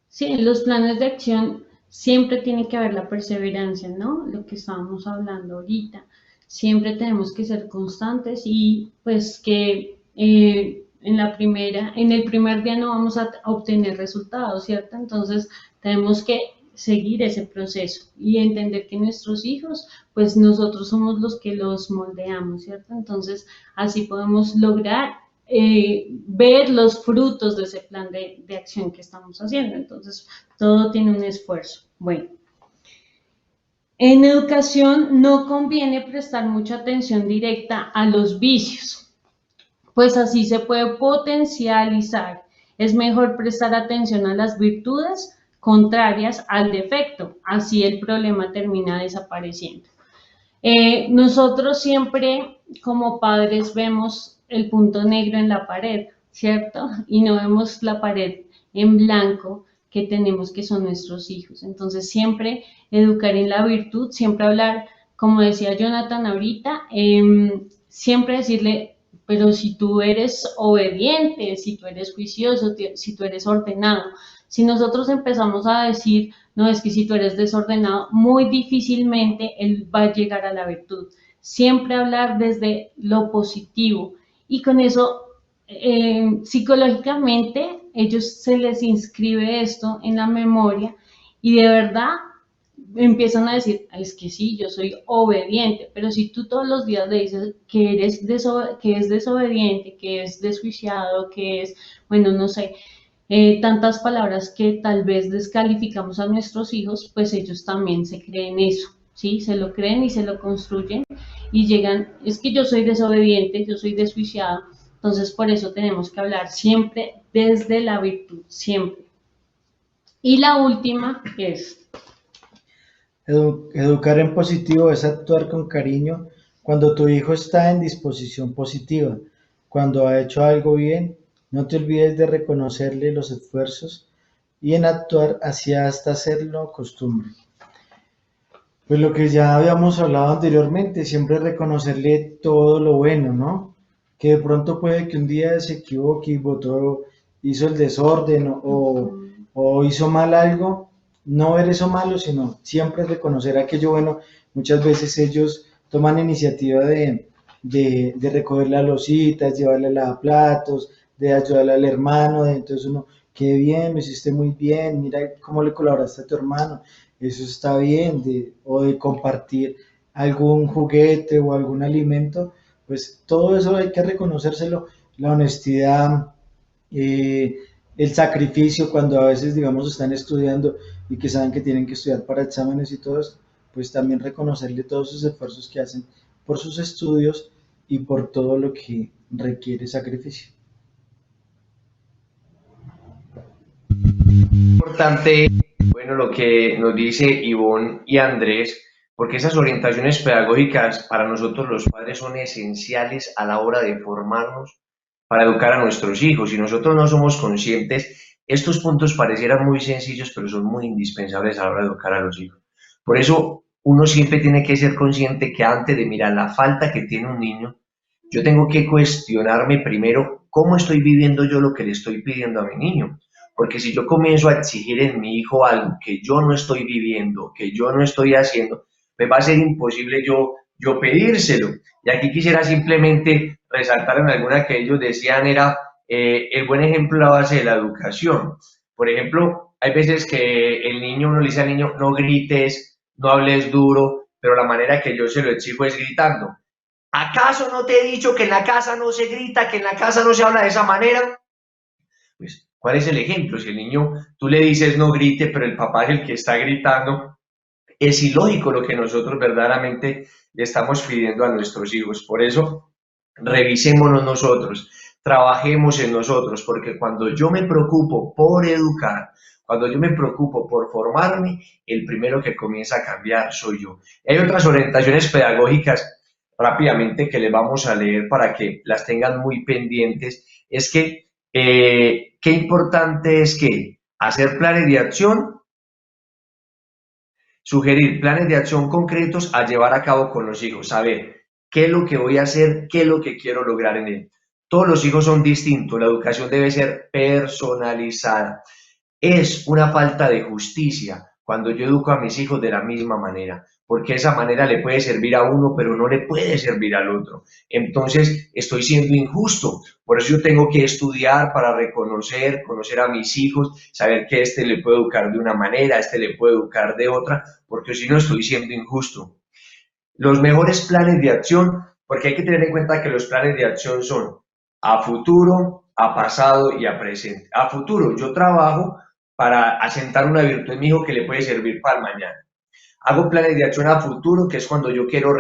C: Sí, en los planes de acción siempre tiene que haber la perseverancia, ¿no? Lo que estábamos hablando ahorita. Siempre tenemos que ser constantes y pues que en el primer día no vamos a obtener resultados, ¿cierto? Entonces tenemos que seguir ese proceso y entender que nuestros hijos, pues nosotros somos los que los moldeamos, ¿cierto? Entonces así podemos lograr ver los frutos de ese plan de acción que estamos haciendo. Entonces, todo tiene un esfuerzo. Bueno, en educación no conviene prestar mucha atención directa a los vicios, pues así se puede potencializar. Es mejor prestar atención a las virtudes contrarias al defecto, así el problema termina desapareciendo. Nosotros siempre como padres vemos el punto negro en la pared, ¿cierto? Y no vemos la pared en blanco que tenemos, que son nuestros hijos. Entonces siempre educar en la virtud, siempre hablar, como decía Jonathan ahorita, siempre decirle, pero si tú eres obediente, si tú eres juicioso, si tú eres ordenado. Si nosotros empezamos a decir, no, es que si tú eres desordenado, muy difícilmente él va a llegar a la virtud. Siempre hablar desde lo positivo y con eso psicológicamente ellos se les inscribe esto en la memoria y de verdad empiezan a decir, es que sí, yo soy obediente, pero si tú todos los días le dices que que es desobediente, que es desjuiciado, que es, bueno, no sé, tantas palabras que tal vez descalificamos a nuestros hijos, pues ellos también se creen eso, ¿sí? Se lo creen y se lo construyen y llegan, es que yo soy desobediente, yo soy desjuiciado, entonces por eso tenemos que hablar siempre desde la virtud, siempre. Y la última es...
D: Educar en positivo es actuar con cariño cuando tu hijo está en disposición positiva, cuando ha hecho algo bien. No te olvides de reconocerle los esfuerzos y en actuar hacia hasta hacerlo costumbre. Pues lo que ya habíamos hablado anteriormente, siempre reconocerle todo lo bueno, ¿no? Que de pronto puede que un día se equivoque y hizo el desorden o hizo mal algo, no ver eso malo, sino siempre reconocer aquello bueno. Muchas veces ellos toman iniciativa de recoger las lositas, llevarle lavaplatos, de ayudarle al hermano, entonces uno, qué bien, lo hiciste muy bien, mira cómo le colaboraste a tu hermano, eso está bien, o de compartir algún juguete o algún alimento, pues todo eso hay que reconocérselo, la honestidad, el sacrificio cuando a veces, digamos, están estudiando y que saben que tienen que estudiar para exámenes y todo eso, pues también reconocerle todos esos esfuerzos que hacen por sus estudios y por todo lo que requiere sacrificio.
A: Importante, bueno, lo que nos dice Ivonne y Andrés, porque esas orientaciones pedagógicas para nosotros los padres son esenciales a la hora de formarnos para educar a nuestros hijos. Si nosotros no somos conscientes, estos puntos parecieran muy sencillos, pero son muy indispensables a la hora de educar a los hijos. Por eso uno siempre tiene que ser consciente que antes de mirar la falta que tiene un niño, yo tengo que cuestionarme primero cómo estoy viviendo yo lo que le estoy pidiendo a mi niño. Porque si yo comienzo a exigir en mi hijo algo que yo no estoy viviendo, que yo no estoy haciendo, me va a ser imposible yo pedírselo. Y aquí quisiera simplemente resaltar en alguna que ellos decían era el buen ejemplo la base de la educación. Por ejemplo, hay veces que el niño, uno le dice al niño, no grites, no hables duro, pero la manera que yo se lo exijo es gritando. ¿Acaso no te he dicho que en la casa no se grita, que en la casa no se habla de esa manera? Pues, ¿cuál es el ejemplo? Si el niño, tú le dices no grite, pero el papá es el que está gritando, es ilógico lo que nosotros verdaderamente le estamos pidiendo a nuestros hijos. Por eso, revisémonos nosotros, trabajemos en nosotros, porque cuando yo me preocupo por educar, cuando yo me preocupo por formarme, el primero que comienza a cambiar soy yo. Hay otras orientaciones pedagógicas rápidamente que les vamos a leer para que las tengan muy pendientes, es que qué importante es que hacer planes de acción, sugerir planes de acción concretos a llevar a cabo con los hijos, saber qué es lo que voy a hacer, qué es lo que quiero lograr en él. Todos los hijos son distintos, la educación debe ser personalizada. Es una falta de justicia cuando yo educo a mis hijos de la misma manera, porque esa manera le puede servir a uno, pero no le puede servir al otro. Entonces, estoy siendo injusto. Por eso yo tengo que estudiar para conocer a mis hijos, saber que este le puedo educar de una manera, este le puedo educar de otra, porque si no estoy siendo injusto. Los mejores planes de acción, porque hay que tener en cuenta que los planes de acción son a futuro, a pasado y a presente. A futuro, yo trabajo para asentar una virtud en mi hijo que le puede servir para el mañana. Hago planes de acción a futuro, que es cuando yo quiero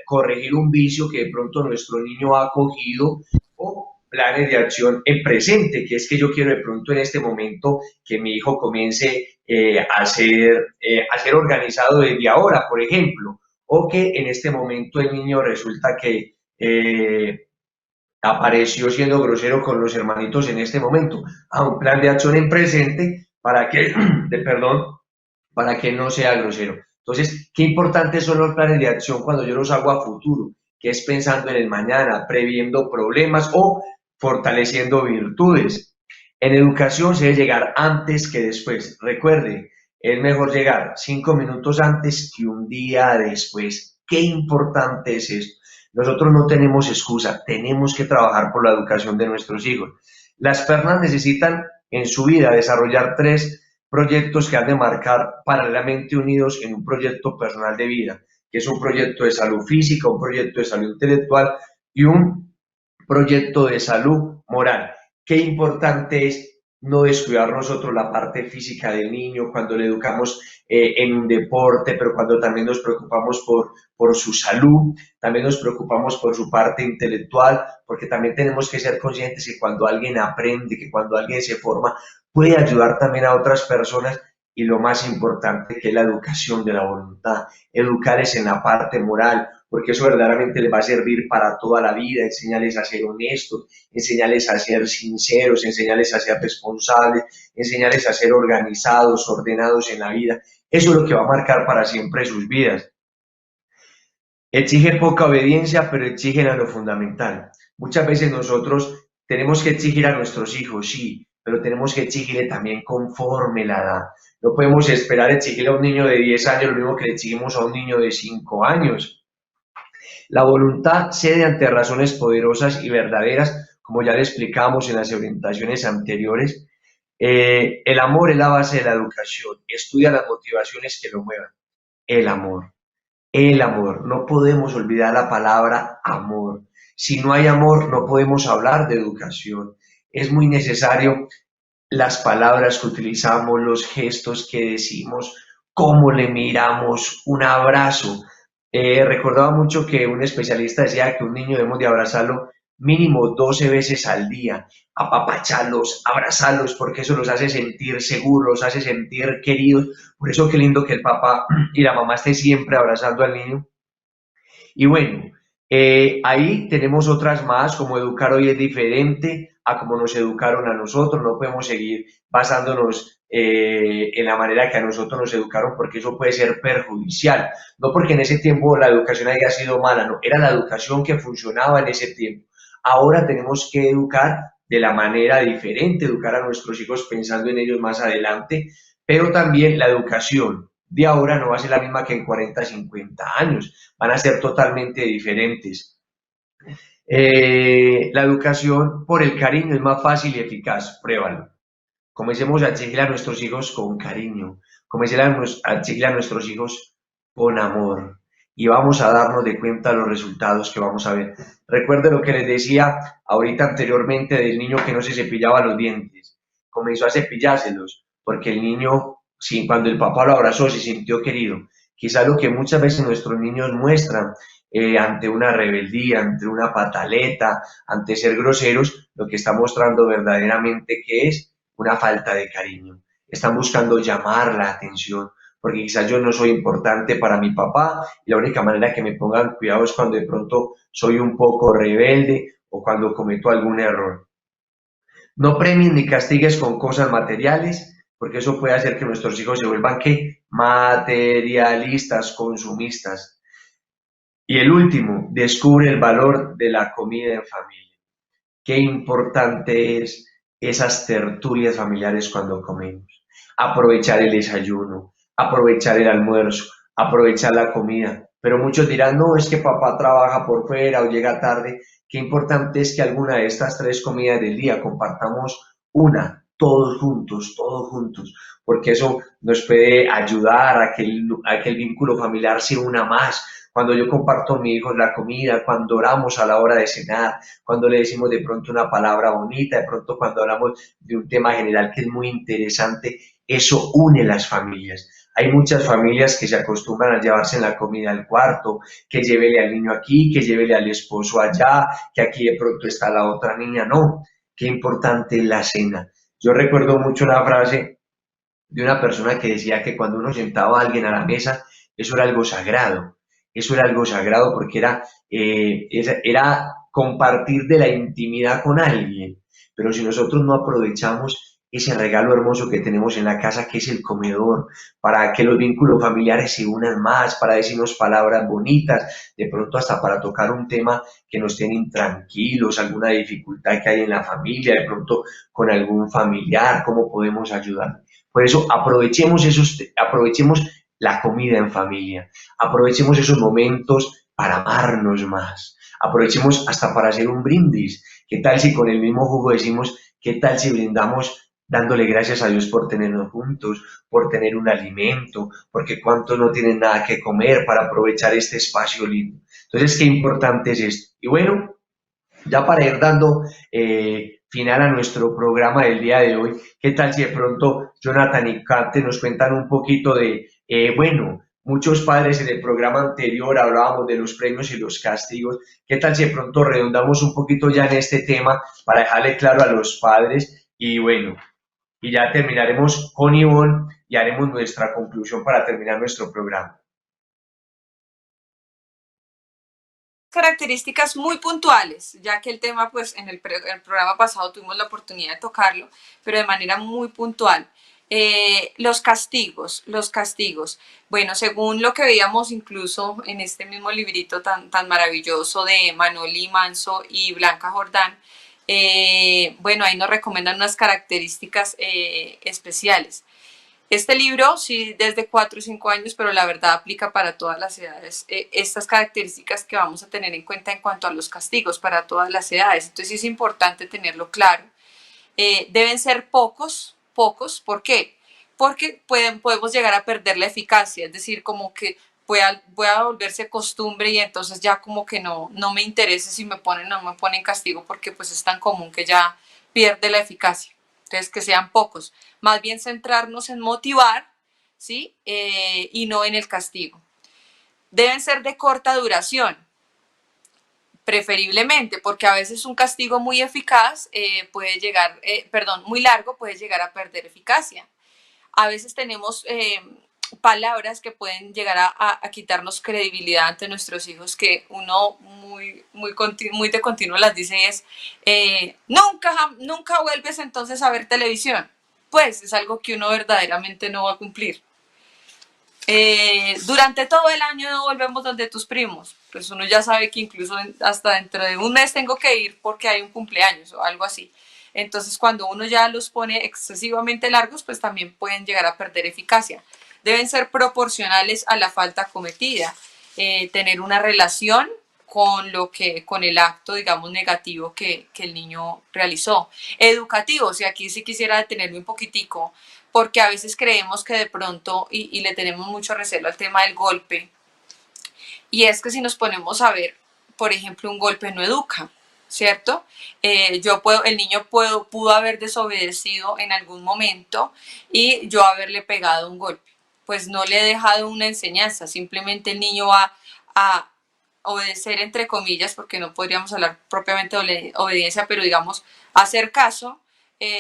A: corregir un vicio que de pronto nuestro niño ha cogido, o planes de acción en presente, que es que yo quiero de pronto en este momento que mi hijo comience a ser organizado desde ahora, por ejemplo, o que en este momento el niño resulta que apareció siendo grosero con los hermanitos en este momento, a un plan de acción en presente para que, para que no sea grosero. Entonces, qué importantes son los planes de acción cuando yo los hago a futuro, que es pensando en el mañana, previendo problemas o fortaleciendo virtudes. En educación se debe llegar antes que después. Recuerde, es mejor llegar 5 minutos antes que un día después. Qué importante es esto. Nosotros no tenemos excusa, tenemos que trabajar por la educación de nuestros hijos. Las personas necesitan en su vida desarrollar 3 proyectos que han de marcar paralelamente unidos en un proyecto personal de vida, que es un proyecto de salud física, un proyecto de salud intelectual y un proyecto de salud moral. Qué importante es no descuidar nosotros la parte física del niño cuando le educamos en un deporte, pero cuando también nos preocupamos por su salud, también nos preocupamos por su parte intelectual, porque también tenemos que ser conscientes que cuando alguien aprende, que cuando alguien se forma, puede ayudar también a otras personas. Y lo más importante, que es la educación de la voluntad, educarles en la parte moral, porque eso verdaderamente les va a servir para toda la vida, enseñarles a ser honestos, enseñarles a ser sinceros, enseñarles a ser responsables, enseñarles a ser organizados, ordenados en la vida. Eso es lo que va a marcar para siempre sus vidas. Exige poca obediencia, pero exigen a lo fundamental. Muchas veces nosotros tenemos que exigir a nuestros hijos, sí, pero tenemos que exigirle también conforme la edad. No podemos esperar exigirle a un niño de 10 años lo mismo que le exigimos a un niño de 5 años. La voluntad cede ante razones poderosas y verdaderas, como ya le explicamos en las orientaciones anteriores. El amor es la base de la educación. Estudia las motivaciones que lo muevan. El amor. El amor. No podemos olvidar la palabra amor. Si no hay amor, no podemos hablar de educación. Es muy necesario las palabras que utilizamos, los gestos que decimos, cómo le miramos, un abrazo. Recordaba mucho que un especialista decía que un niño debemos de abrazarlo mínimo 12 veces al día, apapacharlos, abrazarlos, porque eso los hace sentir seguros, los hace sentir queridos. Por eso qué lindo que el papá y la mamá estén siempre abrazando al niño. Y bueno, ahí tenemos otras más, como educar hoy es diferente a como nos educaron a nosotros. No podemos seguir basándonos en la manera que a nosotros nos educaron, porque eso puede ser perjudicial. No porque en ese tiempo la educación haya sido mala, no, era la educación que funcionaba en ese tiempo. Ahora tenemos que educar de la manera diferente, educar a nuestros hijos pensando en ellos más adelante, pero también la educación de ahora no va a ser la misma que en 40, 50 años, van a ser totalmente diferentes. La educación por el cariño es más fácil y eficaz, pruébalo. Comencemos a exigir a nuestros hijos con cariño, comencemos a exigir a nuestros hijos con amor y vamos a darnos de cuenta de los resultados que vamos a ver. Recuerden lo que les decía ahorita anteriormente del niño que no se cepillaba los dientes, comenzó a cepillárselos porque el niño, sí, cuando el papá lo abrazó, se sintió querido. Quizá lo que muchas veces nuestros niños muestran ante una rebeldía, ante una pataleta, ante ser groseros, lo que está mostrando verdaderamente que es una falta de cariño. Están buscando llamar la atención, porque quizás yo no soy importante para mi papá y la única manera que me pongan cuidado es cuando de pronto soy un poco rebelde o cuando cometo algún error. No premies ni castigues con cosas materiales, porque eso puede hacer que nuestros hijos se vuelvan ¿qué? Materialistas, consumistas. Y el último, descubre el valor de la comida en familia. Qué importante es esas tertulias familiares cuando comemos. Aprovechar el desayuno, aprovechar el almuerzo, aprovechar la comida. Pero muchos dirán, no, es que papá trabaja por fuera o llega tarde. Qué importante es que alguna de estas tres comidas del día compartamos una, todos juntos, porque eso nos puede ayudar a que el vínculo familiar se una más. Cuando yo comparto con mi hijo la comida, cuando oramos a la hora de cenar, cuando le decimos de pronto una palabra bonita, de pronto cuando hablamos de un tema general que es muy interesante, eso une las familias. Hay muchas familias que se acostumbran a llevarse la comida al cuarto, que llévele al niño aquí, que llévele al esposo allá, que aquí de pronto está la otra niña. No, qué importante es la cena. Yo recuerdo mucho una frase de una persona que decía que cuando uno sentaba a alguien a la mesa, eso era algo sagrado. Eso era algo sagrado porque era compartir de la intimidad con alguien. Pero si nosotros no aprovechamos ese regalo hermoso que tenemos en la casa, que es el comedor, para que los vínculos familiares se unan más, para decirnos palabras bonitas, de pronto hasta para tocar un tema que nos tiene intranquilos, alguna dificultad que hay en la familia, de pronto con algún familiar, cómo podemos ayudar. Por eso aprovechemos la comida en familia, aprovechemos esos momentos para amarnos más, aprovechemos hasta para hacer un brindis. ¿Qué tal si con el mismo jugo decimos, qué tal si brindamos dándole gracias a Dios por tenernos juntos, por tener un alimento, porque cuántos no tienen nada que comer para aprovechar este espacio lindo? Entonces, qué importante es esto. Y bueno, ya para ir dando final a nuestro programa del día de hoy, ¿qué tal si de pronto Jonathan y Kate nos cuentan un poquito de, bueno, muchos padres en el programa anterior hablábamos de los premios y los castigos, ¿qué tal si de pronto redondamos un poquito ya en este tema para dejarle claro a los padres? Y bueno, y ya terminaremos con Ivonne y haremos nuestra conclusión para terminar nuestro programa.
F: Características muy puntuales, ya que el tema, pues en el programa pasado tuvimos la oportunidad de tocarlo, pero de manera muy puntual. Los castigos. Bueno, según lo que veíamos incluso en este mismo librito tan maravilloso de Manoli Manso y Blanca Jordán, bueno, ahí nos recomiendan unas características especiales. Este libro, sí, desde 4 o 5 años, pero la verdad aplica para todas las edades. Estas características que vamos a tener en cuenta en cuanto a los castigos para todas las edades. Entonces es importante tenerlo claro. Deben ser pocos. ¿Por qué? Porque podemos llegar a perder la eficacia, es decir, como que pueda volverse costumbre y entonces ya como que no me interesa si me ponen o no me ponen castigo porque pues es tan común que ya pierde la eficacia. Entonces, que sean pocos. Más bien centrarnos en motivar, ¿sí? Y no en el castigo. Deben ser de corta duración, preferiblemente, porque a veces un castigo muy eficaz muy largo puede llegar a perder eficacia. A veces tenemos palabras que pueden llegar a quitarnos credibilidad ante nuestros hijos, que uno muy de continuo las dice es, nunca vuelves entonces a ver televisión. Pues es algo que uno verdaderamente no va a cumplir. Durante todo el año no volvemos donde tus primos. Pues uno ya sabe que incluso hasta dentro de un mes tengo que ir porque hay un cumpleaños o algo así. Entonces, cuando uno ya los pone excesivamente largos, pues también pueden llegar a perder eficacia. Deben ser proporcionales a la falta cometida, tener una relación con el acto, digamos, negativo que el niño realizó. Educativos, y aquí sí quisiera detenerme un poquitico, porque a veces creemos que de pronto, y le tenemos mucho recelo al tema del golpe, y es que si nos ponemos a ver, por ejemplo, un golpe no educa, ¿cierto? El niño pudo haber desobedecido en algún momento y yo haberle pegado un golpe. Pues no le he dejado una enseñanza, simplemente el niño va a obedecer, entre comillas, porque no podríamos hablar propiamente de obediencia, pero digamos, hacer caso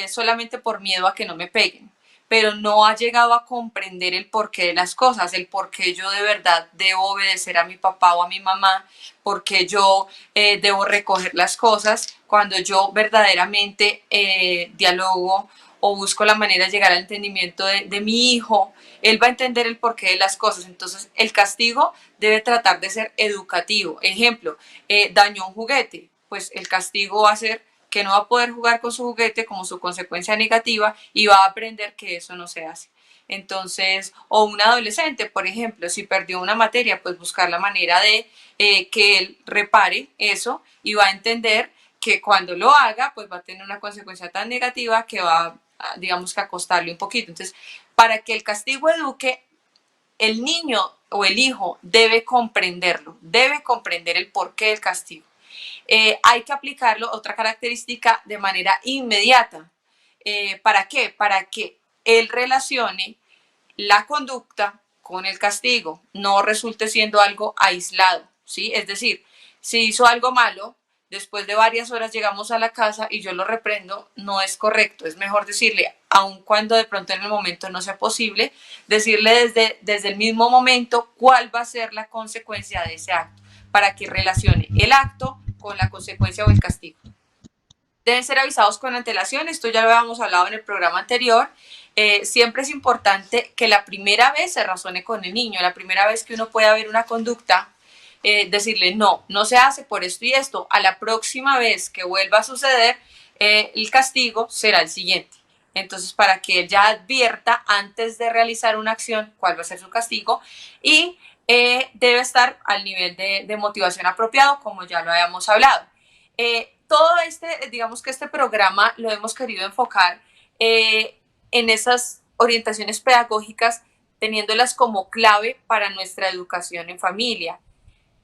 F: solamente por miedo a que no me peguen. pero no ha llegado a comprender el porqué de las cosas, el por qué yo de verdad debo obedecer a mi papá o a mi mamá, por qué yo debo recoger las cosas, cuando yo verdaderamente dialogo o busco la manera de llegar al entendimiento de mi hijo, él va a entender el porqué de las cosas. Entonces, el castigo debe tratar de ser educativo. Ejemplo, dañó un juguete, pues el castigo va a ser que no va a poder jugar con su juguete como su consecuencia negativa y va a aprender que eso no se hace. Entonces, o un adolescente, por ejemplo, si perdió una materia, pues buscar la manera de que él repare eso y va a entender que cuando lo haga, pues va a tener una consecuencia tan negativa que va, digamos, que a costarle un poquito. Entonces, para que el castigo eduque, el niño o el hijo debe comprenderlo, debe comprender el porqué del castigo. Hay que aplicarlo, otra característica, de manera inmediata. ¿Para qué? Para que él relacione la conducta con el castigo, no resulte siendo algo aislado, ¿sí? Es decir, si hizo algo malo, después de varias horas llegamos a la casa y yo lo reprendo, no es correcto. Es mejor decirle, aun cuando de pronto en el momento no sea posible, decirle desde el mismo momento cuál va a ser la consecuencia de ese acto, para que relacione el acto con la consecuencia o el castigo. Deben ser avisados con antelación, esto ya lo habíamos hablado en el programa anterior. Siempre es importante que la primera vez se razone con el niño, la primera vez que uno pueda ver una conducta, decirle no, no se hace por esto y esto. A la próxima vez que vuelva a suceder, el castigo será el siguiente. Entonces, para que él ya advierta antes de realizar una acción cuál va a ser su castigo, y debe estar al nivel de motivación apropiado, como ya lo habíamos hablado. Todo digamos que este programa lo hemos querido enfocar en esas orientaciones pedagógicas, teniéndolas como clave para nuestra educación en familia.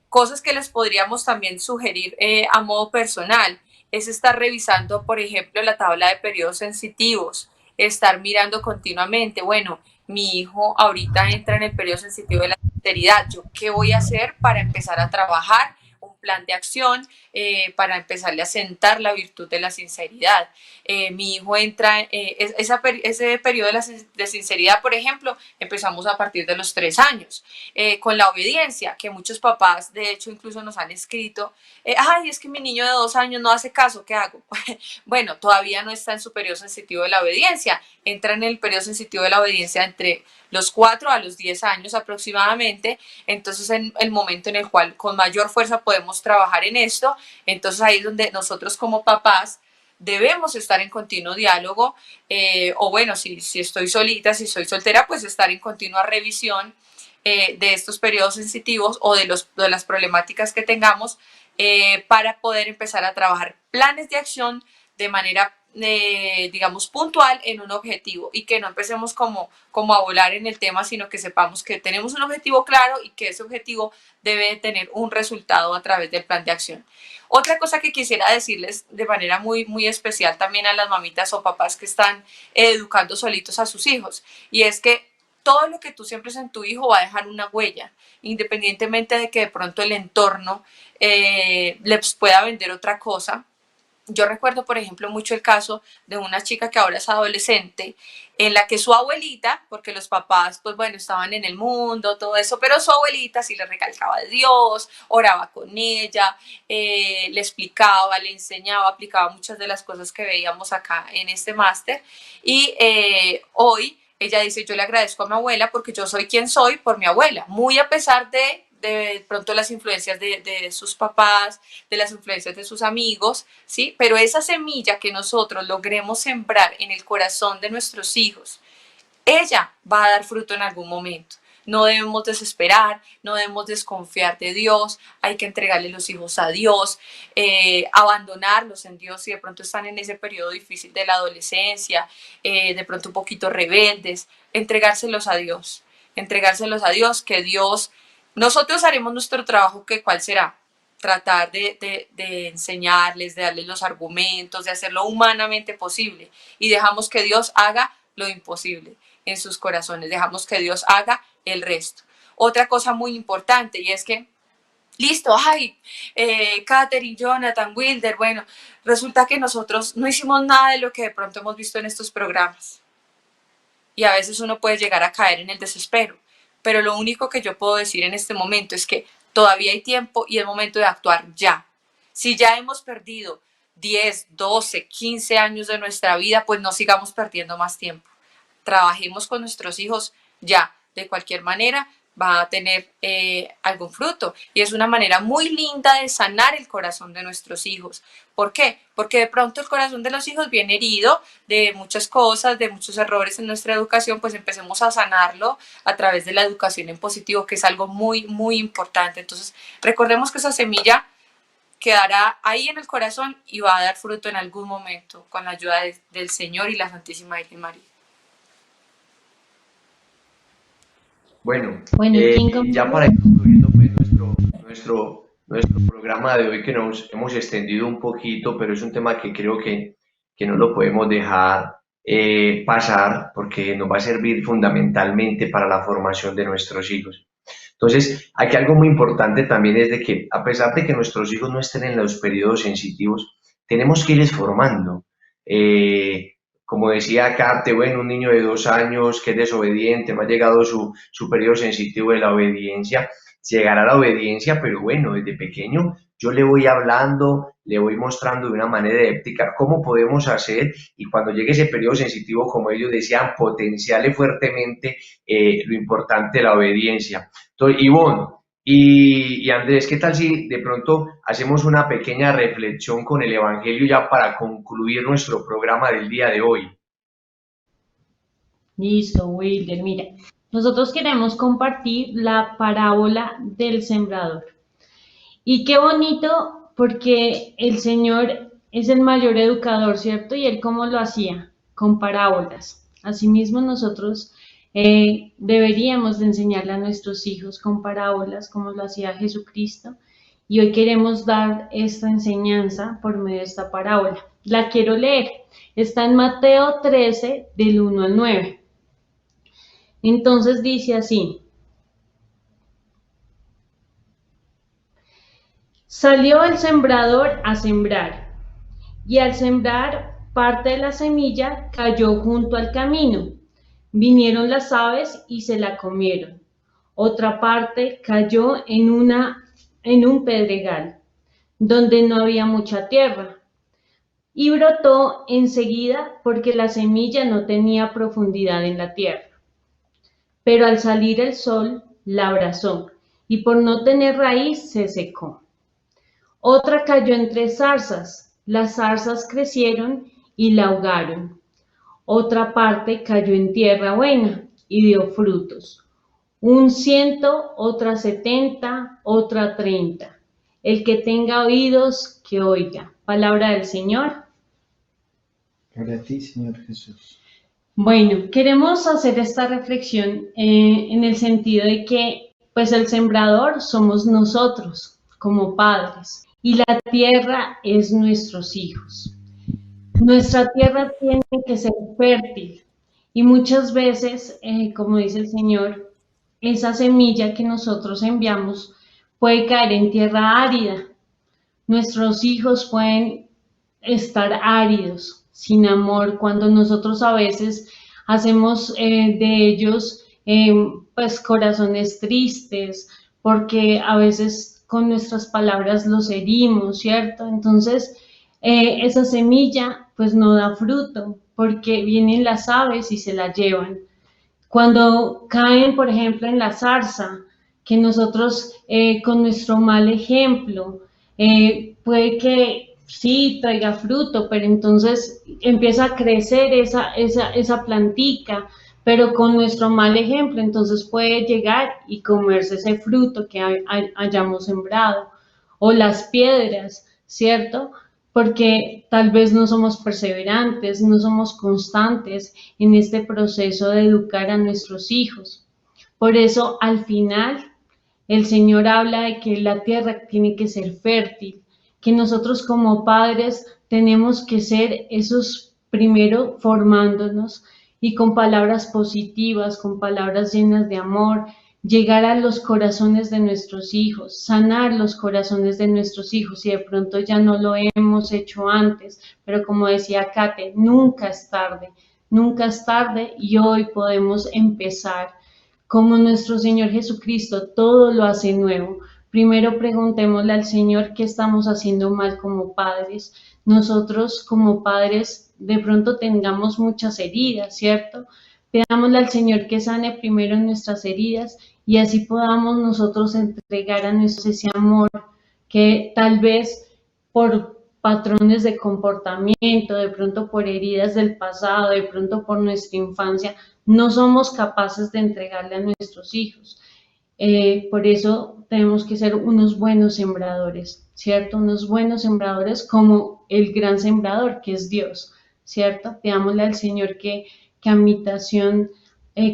F: Cosas que les podríamos también sugerir a modo personal es estar revisando, por ejemplo, la tabla de periodos sensitivos, estar mirando continuamente, bueno, mi hijo ahorita entra en el periodo sensitivo de la sinceridad, ¿yo qué voy a hacer para empezar a trabajar un plan de acción para empezarle a sentar la virtud de la sinceridad? Mi hijo entra, ese periodo de sinceridad, por ejemplo, empezamos a partir de los 3 años, con la obediencia, que muchos papás, de hecho, incluso nos han escrito, ay, es que mi niño de 2 años no hace caso, ¿qué hago? Bueno, todavía no está en su periodo sensitivo de la obediencia, entra en el periodo sensitivo de la obediencia entre los 4 a los 10 años aproximadamente. Entonces, en el momento en el cual con mayor fuerza podemos trabajar en esto, entonces ahí es donde nosotros como papás debemos estar en continuo diálogo, o bueno, si estoy solita, si soy soltera, pues estar en continua revisión de estos periodos sensitivos o de las problemáticas que tengamos, para poder empezar a trabajar planes de acción de manera, digamos, puntual en un objetivo, y que no empecemos como a volar en el tema, sino que sepamos que tenemos un objetivo claro y que ese objetivo debe tener un resultado a través del plan de acción. Otra cosa que quisiera decirles de manera muy, muy especial también a las mamitas o papás que están educando solitos a sus hijos, y es que todo lo que tú siembres en tu hijo va a dejar una huella, independientemente de que de pronto el entorno les pueda vender otra cosa. Yo recuerdo, por ejemplo, mucho el caso de una chica que ahora es adolescente, en la que su abuelita, porque los papás, pues bueno, estaban en el mundo, todo eso, pero su abuelita sí le recalcaba de Dios, oraba con ella, le explicaba, le enseñaba, aplicaba muchas de las cosas que veíamos acá en este máster. Y hoy ella dice, yo le agradezco a mi abuela porque yo soy quien soy por mi abuela, muy a pesar de pronto las influencias de sus papás, de las influencias de sus amigos, ¿sí? Pero esa semilla que nosotros logremos sembrar en el corazón de nuestros hijos, ella va a dar fruto en algún momento. No debemos desesperar, no debemos desconfiar de Dios, hay que entregarle los hijos a Dios, abandonarlos en Dios si de pronto están en ese periodo difícil de la adolescencia, de pronto un poquito rebeldes, entregárselos a Dios, que Dios, nosotros haremos nuestro trabajo, que ¿cuál será? Tratar de enseñarles, de darles los argumentos, de hacerlo humanamente posible, y dejamos que Dios haga lo imposible en sus corazones, dejamos que Dios haga el resto. Otra cosa muy importante, y es que, listo, ay, Katherine, Jonathan, Wilder, bueno, resulta que nosotros no hicimos nada de lo que de pronto hemos visto en estos programas. y a veces uno puede llegar a caer en el desespero. Pero lo único que yo puedo decir en este momento es que todavía hay tiempo y es momento de actuar ya. Si ya hemos perdido 10, 12, 15 años de nuestra vida, pues no sigamos perdiendo más tiempo. Trabajemos con nuestros hijos ya. De cualquier manera va a tener algún fruto, y es una manera muy linda de sanar el corazón de nuestros hijos. ¿Por qué? Porque de pronto el corazón de los hijos viene herido de muchas cosas, de muchos errores en nuestra educación, pues empecemos a sanarlo a través de la educación en positivo, que es algo muy, muy importante. Entonces, recordemos que esa semilla quedará ahí en el corazón y va a dar fruto en algún momento con la ayuda del Señor y la Santísima Virgen María.
A: Bueno,
C: ¿quién
A: ya para ir concluyendo pues nuestro programa de hoy, que nos hemos extendido un poquito, pero es un tema que creo que no lo podemos dejar pasar, porque nos va a servir fundamentalmente para la formación de nuestros hijos. Entonces, aquí algo muy importante también es de que, a pesar de que nuestros hijos no estén en los periodos sensitivos, tenemos que irles formando. Como decía Kate, bueno, un niño de 2 años que es desobediente, no ha llegado su periodo sensitivo de la obediencia, llegará la obediencia, pero bueno, desde pequeño yo le voy hablando, le voy mostrando de una manera ética cómo podemos hacer, y cuando llegue ese periodo sensitivo, como ellos decían, potenciarle fuertemente lo importante de la obediencia. Entonces, Ivonne y Andrés, ¿qué tal si de pronto hacemos una pequeña reflexión con el Evangelio ya para concluir nuestro programa del día de hoy?
C: Listo, Wilder. Mira, nosotros queremos compartir la parábola del sembrador. Y qué bonito, porque el Señor es el mayor educador, ¿cierto? Y Él, ¿cómo lo hacía? Con parábolas. Asimismo, nosotros deberíamos de enseñarle a nuestros hijos con parábolas, como lo hacía Jesucristo. Y hoy queremos dar esta enseñanza por medio de esta parábola. La quiero leer. Está en Mateo 13, del 1 al 9. Entonces dice así: salió el sembrador a sembrar, y al sembrar parte de la semilla cayó junto al camino. Vinieron las aves y se la comieron. Otra parte cayó en un pedregal, donde no había mucha tierra, y brotó enseguida porque la semilla no tenía profundidad en la tierra. Pero al salir el sol la abrazó, y por no tener raíz se secó. Otra cayó entre zarzas, las zarzas crecieron y la ahogaron. Otra parte cayó en tierra buena y dio frutos, 100, otra 70, otra 30. El que tenga oídos, que oiga. Palabra del Señor.
D: Gloria a ti, Señor Jesús.
C: Bueno, queremos hacer esta reflexión en el sentido de que, pues, el sembrador somos nosotros como padres, y la tierra es nuestros hijos. Nuestra tierra tiene que ser fértil, y muchas veces, como dice el Señor, esa semilla que nosotros enviamos puede caer en tierra árida. Nuestros hijos pueden estar áridos, sin amor, cuando nosotros a veces hacemos de ellos pues corazones tristes, porque a veces con nuestras palabras los herimos, ¿cierto? Entonces esa semilla pues no da fruto, porque vienen las aves y se la llevan. Cuando caen, por ejemplo, en la zarza, que nosotros con nuestro mal ejemplo, puede que sí traiga fruto, pero entonces empieza a crecer esa plantica, pero con nuestro mal ejemplo, entonces puede llegar y comerse ese fruto que hayamos sembrado. O las piedras, ¿cierto? Porque tal vez no somos perseverantes, no somos constantes en este proceso de educar a nuestros hijos. Por eso, al final, el Señor habla de que la tierra tiene que ser fértil, que nosotros como padres tenemos que ser esos primero formándonos y con palabras positivas, con palabras llenas de amor, llegar a los corazones de nuestros hijos, sanar los corazones de nuestros hijos, y de pronto ya no lo hemos hecho antes, pero como decía Kate, nunca es tarde, nunca es tarde y hoy podemos empezar. Como nuestro Señor Jesucristo todo lo hace nuevo. Primero preguntémosle al Señor qué estamos haciendo mal como padres. Nosotros como padres de pronto tengamos muchas heridas, ¿cierto? Pidámosle al Señor que sane primero nuestras heridas y así podamos nosotros entregar a nosotros ese amor que tal vez por patrones de comportamiento, de pronto por heridas del pasado, de pronto por nuestra infancia, no somos capaces de entregarle a nuestros hijos. Por eso tenemos que ser unos buenos sembradores, ¿cierto? Unos buenos sembradores como el gran sembrador que es Dios, ¿cierto? Pidámosle al Señor que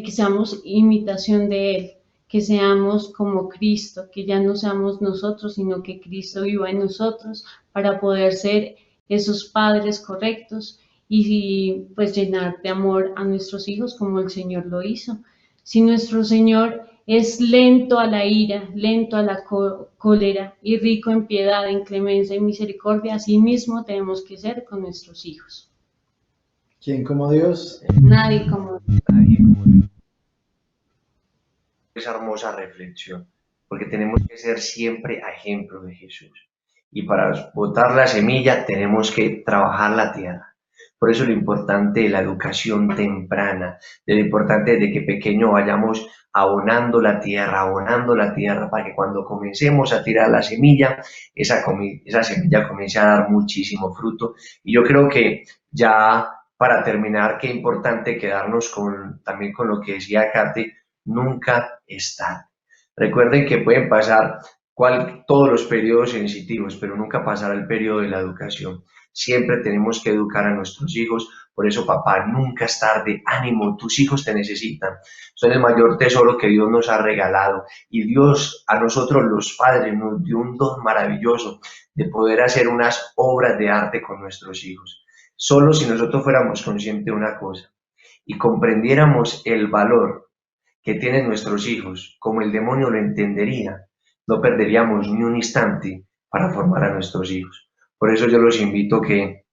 C: seamos imitación de Él, que seamos como Cristo, que ya no seamos nosotros, sino que Cristo viva en nosotros para poder ser esos padres correctos y pues llenar de amor a nuestros hijos como el Señor lo hizo. Si nuestro Señor es lento a la ira, lento a la cólera y rico en piedad, en clemencia y misericordia, así mismo tenemos que ser con nuestros hijos.
D: ¿Quién como Dios?
C: Nadie como Dios.
A: Nadie como Dios. Esa hermosa reflexión, porque tenemos que ser siempre ejemplo de Jesús. Y para botar la semilla tenemos que trabajar la tierra. Por eso lo importante de la educación temprana, de lo importante de que pequeño vayamos abonando la tierra, para que cuando comencemos a tirar la semilla, esa semilla comience a dar muchísimo fruto. Y yo creo que ya para terminar, qué importante quedarnos también con lo que decía Kate, nunca es tarde. Recuerden que pueden pasar todos los periodos sensitivos, pero nunca pasará el periodo de la educación. Siempre tenemos que educar a nuestros hijos. Por eso, papá, nunca es tarde. Ánimo, tus hijos te necesitan. Son el mayor tesoro que Dios nos ha regalado. Y Dios a nosotros los padres nos dio un don maravilloso de poder hacer unas obras de arte con nuestros hijos. Solo si nosotros fuéramos conscientes de una cosa y comprendiéramos el valor que tienen nuestros hijos, como el demonio lo entendería, no perderíamos ni un instante para formar a nuestros hijos. Por eso yo los invito que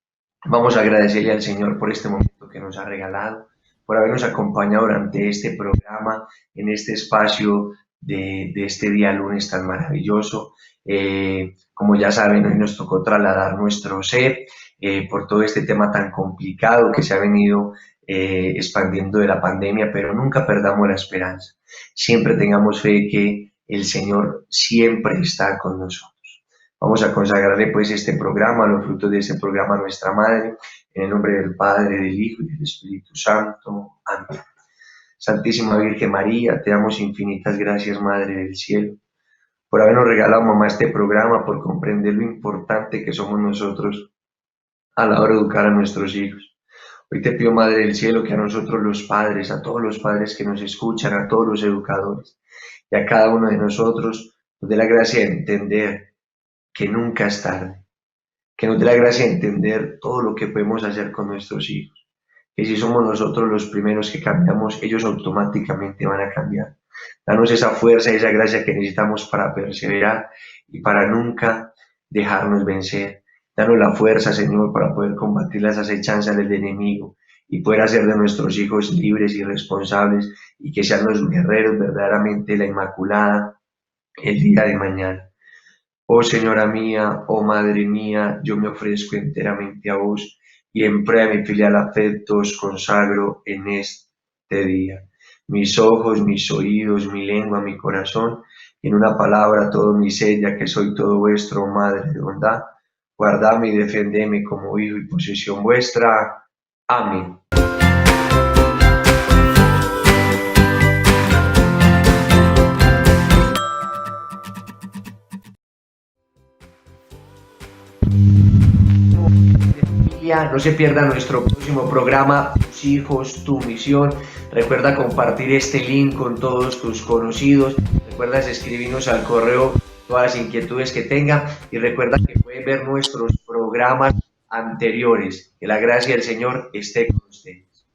A: vamos a agradecerle al Señor por este momento que nos ha regalado, por habernos acompañado durante este programa, en este espacio de este día lunes tan maravilloso. Como ya saben, hoy nos tocó trasladar nuestro ser por todo este tema tan complicado que se ha venido expandiendo de la pandemia, pero nunca perdamos la esperanza. Siempre tengamos fe que el Señor siempre está con nosotros. Vamos a consagrarle pues este programa, los frutos de este programa a nuestra Madre, en el nombre del Padre, del Hijo y del Espíritu Santo. Amén. Santísima Virgen María, te damos infinitas gracias, Madre del Cielo, por habernos regalado, mamá, este programa, por comprender lo importante que somos nosotros a la hora de educar a nuestros hijos. Hoy te pido, Madre del Cielo, que a nosotros los padres, a todos los padres que nos escuchan, a todos los educadores y a cada uno de nosotros, nos dé la gracia de entender que nunca es tarde, que nos dé la gracia de entender todo lo que podemos hacer con nuestros hijos, que si somos nosotros los primeros que cambiamos, ellos automáticamente van a cambiar. Danos esa fuerza y esa gracia que necesitamos para perseverar y para nunca dejarnos vencer. Danos la fuerza, Señor, para poder combatir las acechanzas del enemigo y poder hacer de nuestros hijos libres y responsables y que sean los guerreros verdaderamente la Inmaculada el día de mañana. Oh Señora mía, oh Madre mía, yo me ofrezco enteramente a vos y en prueba de mi filial afecto os consagro en este día. Mis ojos, mis oídos, mi lengua, mi corazón, y en una palabra todo mi ser, ya que soy todo vuestro, oh Madre de bondad. Guardadme y defendeme como hijo y posesión vuestra. Amén. No se pierda nuestro próximo programa, Tus hijos, tu misión. Recuerda compartir este link con todos tus conocidos. Recuerda escribirnos al correo todas las inquietudes que tenga y recuerda que pueden ver nuestros programas anteriores. Que la gracia del Señor esté con ustedes.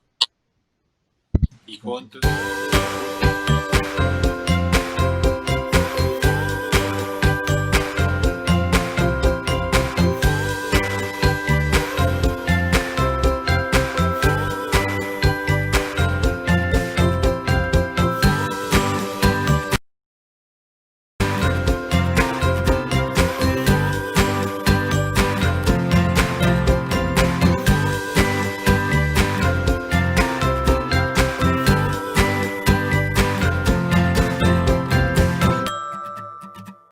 E: Y con